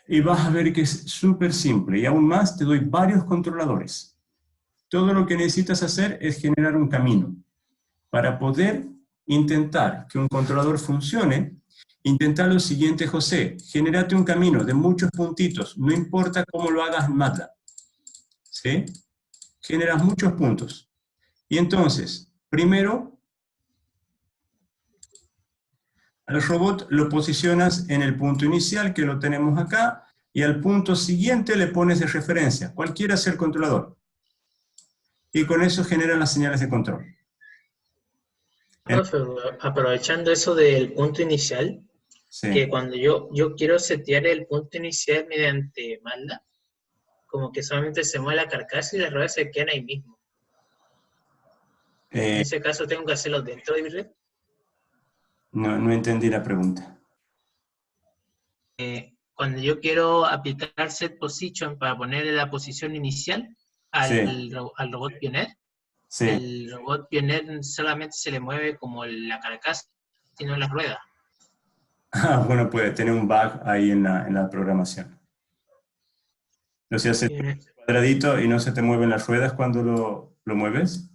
A: y vas a ver que es súper simple. Y aún más, te doy varios controladores. Todo lo que necesitas hacer es generar un camino. Para poder intentar que un controlador funcione, intenta lo siguiente, José. Genérate un camino de muchos puntitos, no importa cómo lo hagas en MATLAB. ¿Sí? Generas muchos puntos. Y entonces, primero, Al robot lo posicionas en el punto inicial, que lo tenemos acá, y al punto siguiente le pones de referencia, cualquiera sea el controlador. Y con eso generan las señales de control.
C: Profe, aprovechando eso del punto inicial, que
A: Sí.
C: cuando yo quiero setear el punto inicial mediante MATLAB, como que solamente se mueve la carcasa y las ruedas se quedan ahí mismo. En
A: Eh,
C: ese caso tengo que hacerlo dentro de Virred.
A: no entendí la pregunta.
C: Cuando yo quiero aplicar set position para ponerle la posición inicial
A: Sí,
C: al robot Pioneer,
A: sí.
C: el robot Pioneer solamente se le mueve como la carcasa, sino las ruedas.
A: Ah, bueno, puede tener un bug ahí en la programación. O sea, se cuadradito y no se te mueven las ruedas cuando lo mueves.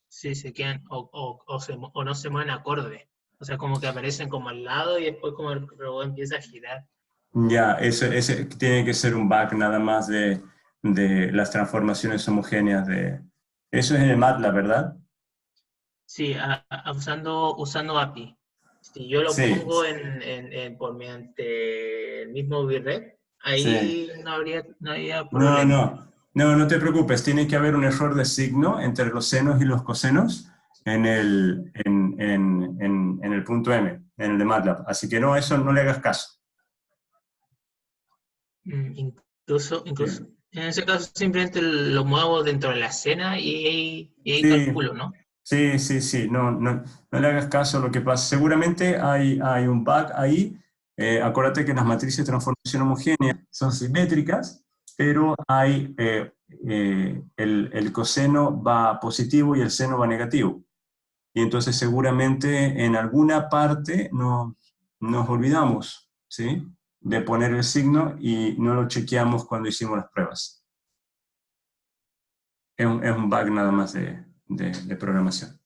C: Sí, se quedan o no se mueven acorde. O sea, como que aparecen como al lado y después como el robot empieza a girar.
A: Ya, ese tiene que ser un bug nada más de las transformaciones homogéneas de... Eso es en el MATLAB, ¿verdad?
C: Sí, usando API. Si yo lo
A: Sí,
C: pongo por mediante el mismo VRED,
A: sí.
C: ahí no habría
A: No,
C: problema.
A: no te preocupes. Tiene que haber un error de signo entre los senos y los cosenos en el punto M, en el de MATLAB. Así que no, eso no le hagas caso.
C: Incluso, en ese caso simplemente lo muevo dentro de la escena y ahí
A: Sí,
C: calculo, ¿no?
A: sí. No le hagas caso a lo que pasa. Seguramente hay un bug ahí. Acuérdate que las matrices de transformación homogénea son simétricas, pero el coseno va positivo y el seno va negativo. Y entonces seguramente en alguna parte nos olvidamos, ¿sí?, de poner el signo y no lo chequeamos cuando hicimos las pruebas. Es un bug nada más de programación.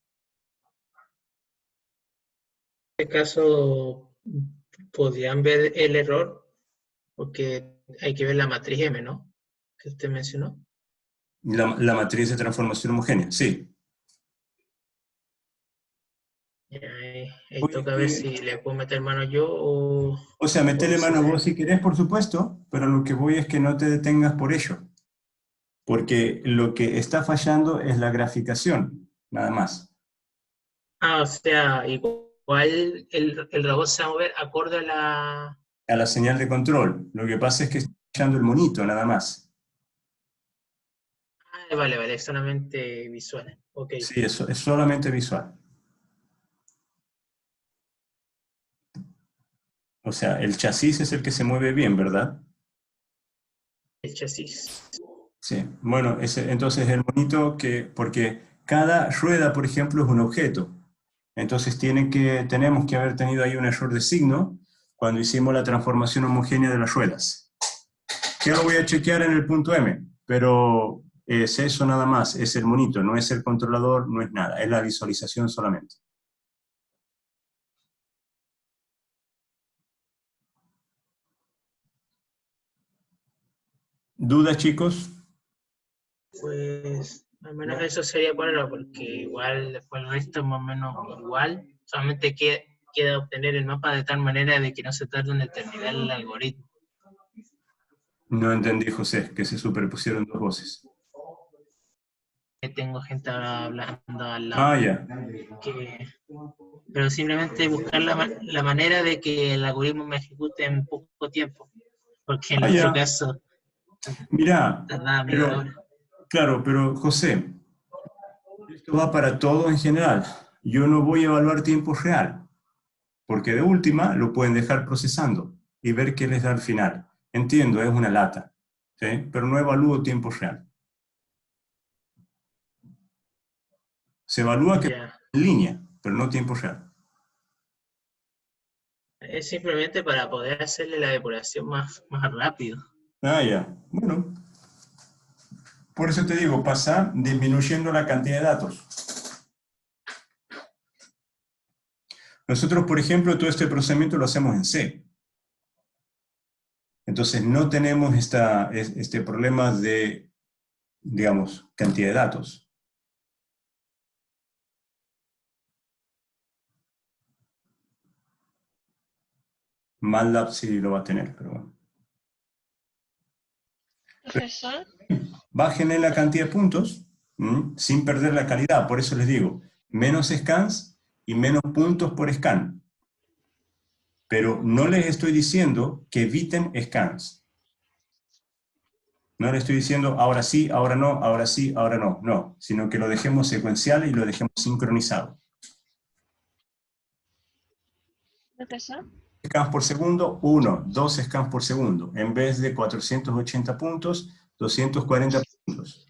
C: En este caso, podrían ver el error, porque hay que ver la matriz M, ¿no? Que usted mencionó.
A: La matriz de transformación homogénea, sí.
C: Y ahí
A: Oye,
C: toca ver si le puedo meter mano yo
A: o sea,
C: o
A: metele
C: si
A: mano
C: le...
A: vos si querés, por supuesto, pero lo que voy es que no te detengas por ello, porque lo que está fallando es la graficación, nada más.
C: O sea, igual el robot se va a mover acorde a la...
A: A la señal de control. Lo que pasa es que está fallando el monito, nada más.
C: Vale, es solamente visual. Ok.
A: Sí, eso es solamente visual. O sea, el chasis es el que se mueve bien, ¿verdad?
C: El chasis.
A: Sí. Bueno, entonces el monito porque cada rueda, por ejemplo, es un objeto. Entonces tenemos que haber tenido ahí un error de signo cuando hicimos la transformación homogénea de las ruedas. Ya lo voy a chequear en el punto M, pero es eso nada más, es el monito, no es el controlador, no es nada, es la visualización solamente. ¿Dudas, chicos?
C: Pues al menos eso sería por ahora, porque igual después el resto es más o menos igual. Solamente queda obtener el mapa de tal manera de que no se tarde en determinar el algoritmo.
A: No entendí, José, que se superpusieron dos voces.
C: Que tengo gente hablando al lado.
A: Ah, ya.
C: Pero simplemente buscar la manera de que el algoritmo me ejecute en poco tiempo. Porque en
A: Ah,
C: el otro
A: ya.
C: caso
A: Mirá,
C: tardaba media
A: pero,
C: hora.
A: claro, pero José, esto va para todo en general. Yo no voy a evaluar tiempo real, porque de última lo pueden dejar procesando y ver qué les da al final. Entiendo, es una lata, ¿sí? Pero no evalúo tiempo real. Se evalúa que
C: Ya.
A: en línea, pero no tiempo real.
C: Es simplemente para poder hacerle la depuración más rápido.
A: Ah, ya. Bueno, por eso te digo, pasa disminuyendo la cantidad de datos. Nosotros, por ejemplo, todo este procesamiento lo hacemos en C. Entonces no tenemos este problema de, digamos, cantidad de datos. MATLAB sí lo va a tener, pero bueno.
D: Profesor,
A: Bájenle la cantidad de puntos, sin perder la calidad. Por eso les digo, menos scans y menos puntos por scan. Pero no les estoy diciendo que eviten scans. No les estoy diciendo ahora sí, ahora no, ahora sí, ahora no. No, sino que lo dejemos secuencial y lo dejemos sincronizado.
D: profesor,
A: Scans por segundo, 1, 2 scans por segundo. En vez de 480 puntos, 240 puntos.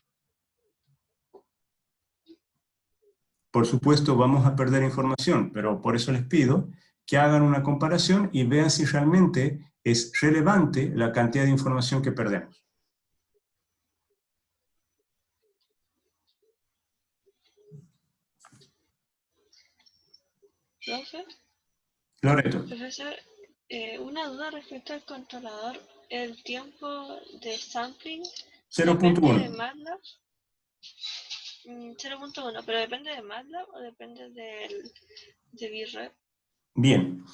A: Por supuesto, vamos a perder información, pero por eso les pido que hagan una comparación y vean si realmente es relevante la cantidad de información que perdemos.
D: profe,
A: Loreto,
D: profesor, una duda respecto al controlador. ¿El tiempo de sampling depende de
A: 0.1.
D: MATLAB? 0.1, pero ¿depende de MATLAB o depende de VREP?
A: Bien,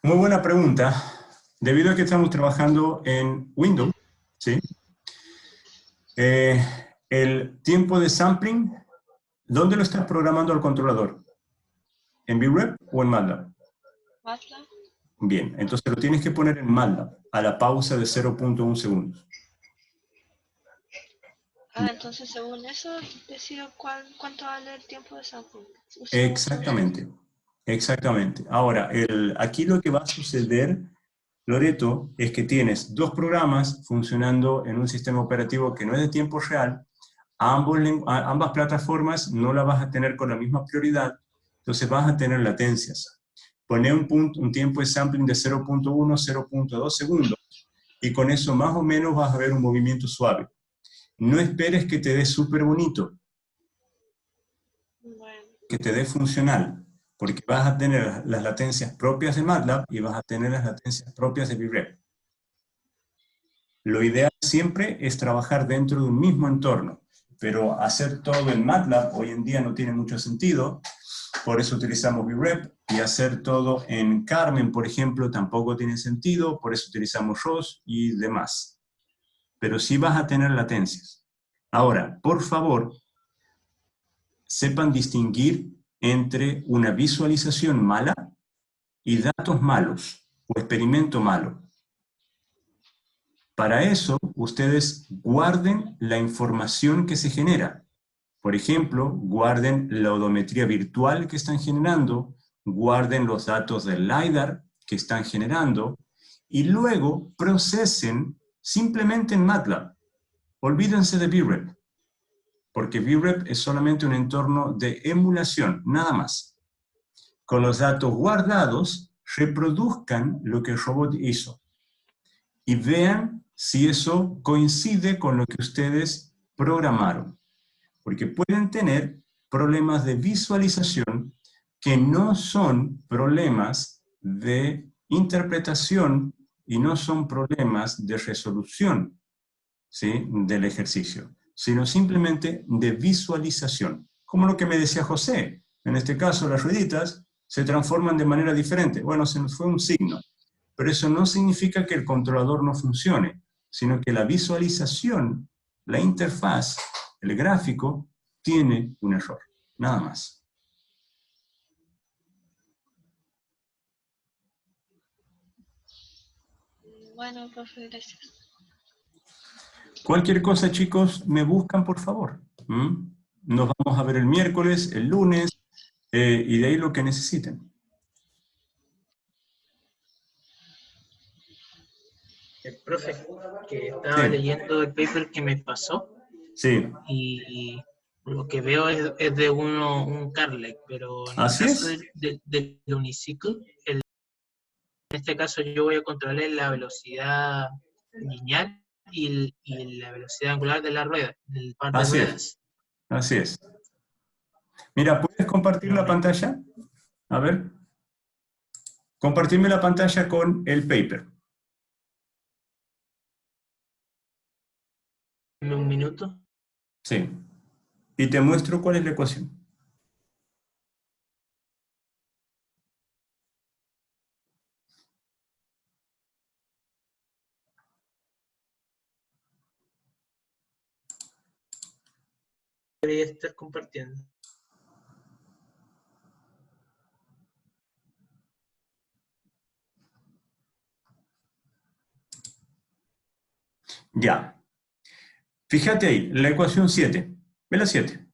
A: muy buena pregunta. Debido a que estamos trabajando en Windows, ¿sí? El tiempo de sampling, ¿dónde lo estás programando al controlador? ¿En VREP o en MATLAB?
D: MATLAB.
A: Bien, entonces lo tienes que poner en MATLAB, a la pausa de 0.1 segundos.
D: Entonces según eso decido cuánto vale el tiempo de sampling.
A: Exactamente, exactamente. Ahora, aquí lo que va a suceder, Loreto, es que tienes dos programas funcionando en un sistema operativo que no es de tiempo real. Ambas plataformas no las vas a tener con la misma prioridad, entonces vas a tener latencias. Pone un tiempo de sampling de 0.1, 0.2 segundos, y con eso más o menos vas a ver un movimiento suave. No esperes que te dé súper bonito,
D: Bueno,
A: que te dé funcional, porque vas a tener las latencias propias de MATLAB y vas a tener las latencias propias de VREP. Lo ideal siempre es trabajar dentro de un mismo entorno, pero hacer todo en MATLAB hoy en día no tiene mucho sentido, por eso utilizamos VREP, y hacer todo en Carmen, por ejemplo, tampoco tiene sentido, por eso utilizamos ROS y demás. Pero sí vas a tener latencias. Ahora, por favor, sepan distinguir entre una visualización mala y datos malos, o experimento malo. Para eso, ustedes guarden la información que se genera. Por ejemplo, guarden la odometría virtual que están generando, guarden los datos del LiDAR que están generando, y luego procesen simplemente en MATLAB. Olvídense de VREP, porque VREP es solamente un entorno de emulación, nada más. Con los datos guardados, reproduzcan lo que el robot hizo y vean si eso coincide con lo que ustedes programaron. Porque pueden tener problemas de visualización que no son problemas de interpretación y no son problemas de resolución, ¿sí?, del ejercicio, sino simplemente de visualización. Como lo que me decía José, en este caso las rueditas se transforman de manera diferente. Bueno, se nos fue un signo, pero eso no significa que el controlador no funcione, sino que la visualización, la interfaz, el gráfico, tiene un error, nada más.
D: bueno, profe, gracias.
A: Cualquier cosa, chicos, me buscan, por favor. Nos vamos a ver el miércoles, el lunes, y de ahí lo que necesiten.
C: El profe, que estaba
A: Sí,
C: leyendo el paper que me pasó
A: sí,
C: y lo que veo es de un Carlec, pero en el
A: así
C: caso
A: es.
C: del Unicycle, en este caso yo voy a controlar la velocidad lineal y la velocidad angular de la rueda, del par de
A: Así es,
C: ruedas.
A: así es. Mira, ¿puedes compartir la pantalla? A ver. Compartirme la pantalla con el paper.
C: Dame un minuto.
A: Sí. Y te muestro cuál es la ecuación.
C: debería estar compartiendo.
A: Ya. Fíjate ahí, la ecuación 7. Ve la 7.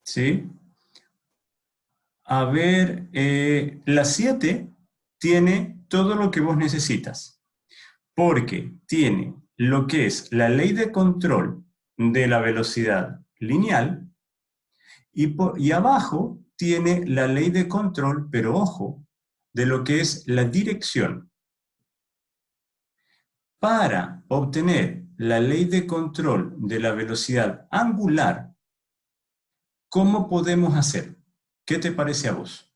A: ¿Sí? A ver, la 7 tiene todo lo que vos necesitas, porque tiene lo que es la ley de control de la velocidad lineal y abajo tiene la ley de control, pero ojo, de lo que es la dirección. Para obtener la ley de control de la velocidad angular, ¿cómo podemos hacer? ¿Qué te parece a vos?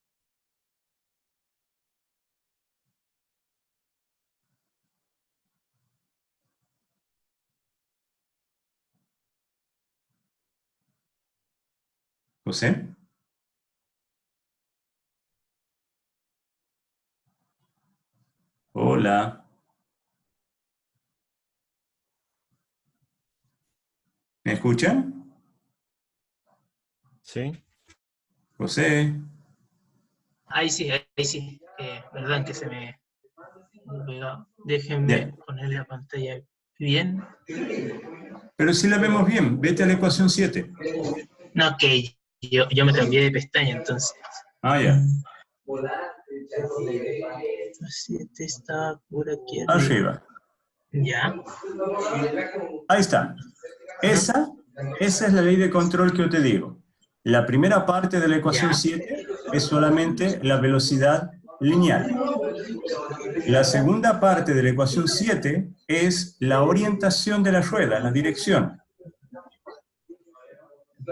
A: ¿José? Hola. ¿Me escuchan?
B: Sí.
A: José.
C: Ahí sí, ahí sí. Perdón que se me pegado. Déjenme
A: Ya.
C: poner la pantalla bien.
A: Pero si la vemos bien, vete a la ecuación 7.
C: No, que yo me cambié de pestaña, entonces.
A: Ah, ya.
C: Este está por aquí arriba.
A: Arriba.
C: Ya.
A: Ahí está. Esa es la ley de control que yo te digo. La primera parte de la ecuación
C: Ya.
A: 7 es solamente la velocidad lineal. La segunda parte de la ecuación 7 es la orientación de la rueda, la dirección.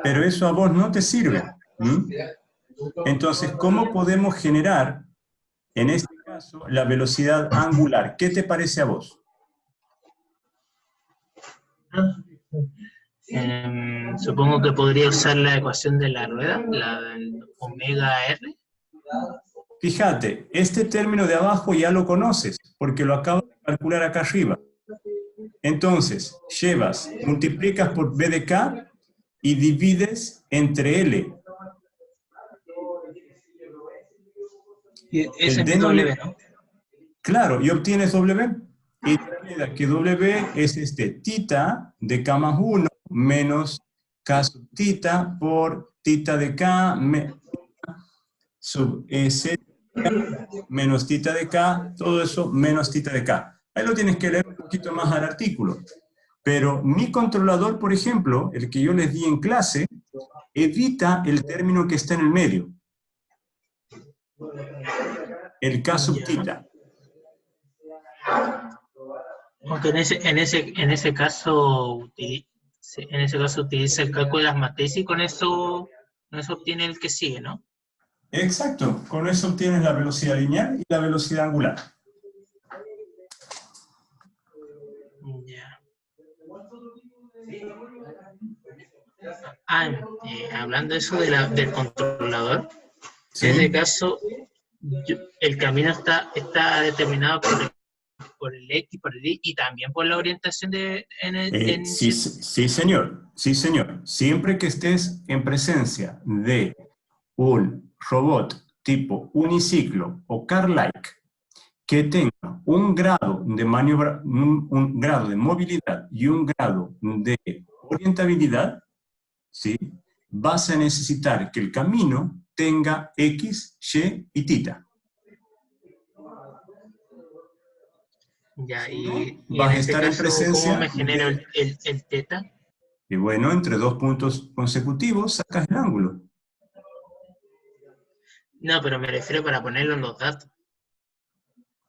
A: Pero eso a vos no te sirve. ¿Mm? Entonces, ¿cómo podemos generar, en este caso, la velocidad angular? ¿Qué te parece a vos?
C: Supongo que podría usar la ecuación de la rueda, la del omega R.
A: Fíjate, este término de abajo ya lo conoces, porque lo acabo de calcular acá arriba. Entonces, multiplicas por B de K y divides entre L.
C: Y ese es mi W, ¿no?
A: Claro, y obtienes W. Y te queda que W es tita de K más 1 menos K sub tita por tita de K sub Z menos tita de K, todo eso menos tita de K. Ahí lo tienes que leer un poquito más al artículo. Pero mi controlador, por ejemplo, el que yo les di en clase, evita el término que está en el medio. El K sub tita.
C: Aunque en ese caso utiliza el cálculo de las matrices y con eso obtiene el que sigue, ¿no?
A: Exacto, con eso obtienes la velocidad lineal y la velocidad angular.
C: Ya. Hablando de eso del controlador,
A: ¿Sí?
C: en ese caso el camino está determinado por el X, por el Y y también por la orientación
A: Sí, señor. Sí, señor. Siempre que estés en presencia de un robot tipo uniciclo o car-like que tenga un grado de maniobra, un grado de movilidad y un grado de orientabilidad, ¿sí? Vas a necesitar que el camino tenga X, Y y tita.
C: Ya, y
A: Vas
C: en
A: a
C: ese
A: estar en
C: caso,
A: presencia
C: ¿cómo me genero
A: de...
C: el teta?
A: Y bueno, entre dos puntos consecutivos sacas el ángulo.
C: No, pero me refiero para ponerlo en los datos.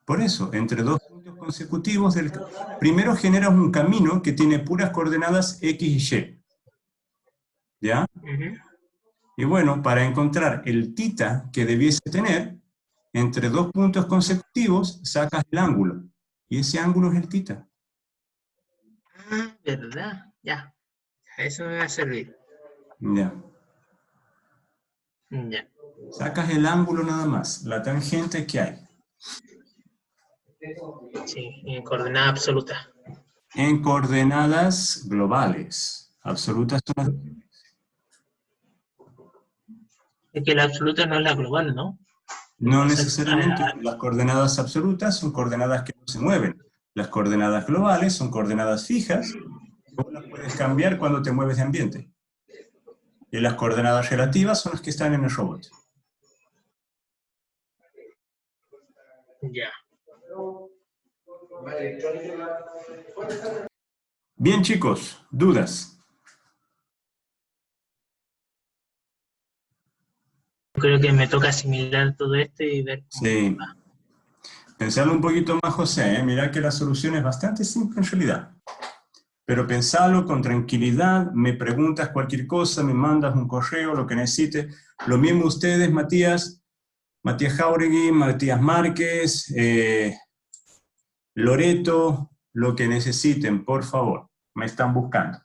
A: Por eso, entre dos puntos consecutivos, primero generas un camino que tiene puras coordenadas X y Y. ¿Ya? Y bueno, para encontrar el tita que debiese tener, entre dos puntos consecutivos sacas el ángulo. Y ese ángulo es el tita.
C: Ah, ¿verdad? Ya. Eso me va a servir.
A: Ya.
C: Ya.
A: Sacas el ángulo nada más, la tangente que hay.
C: Sí, en coordenada absoluta.
A: En coordenadas globales. Absolutas son las...
C: Es que la absoluta no es la global, ¿no?
A: No
C: O sea,
A: necesariamente. Las coordenadas absolutas son coordenadas que no se mueven. Las coordenadas globales son coordenadas fijas, que vos las puedes cambiar cuando te mueves de ambiente. Y las coordenadas relativas son las que están en el robot.
C: ya.
A: Bien, chicos, ¿dudas?
C: Creo que me toca asimilar todo esto y ver cómo
A: Sí.
C: va.
A: Pensarlo un poquito más, José, ¿eh? Mirá que la solución es bastante simple en realidad. Pero pensalo con tranquilidad, me preguntas cualquier cosa, me mandas un correo, lo que necesites. Lo mismo ustedes, Matías Jauregui, Matías Márquez, Loreto, lo que necesiten, por favor. Me están buscando.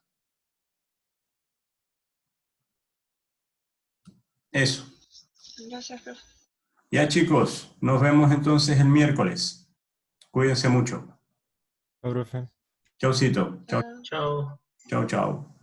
A: Eso.
D: Gracias, profe.
A: Ya, chicos, nos vemos entonces el miércoles. Cuídense mucho.
B: Chao, profe.
A: Chaucito. Chau,
D: Chao.
C: Chao.
A: chau, chau.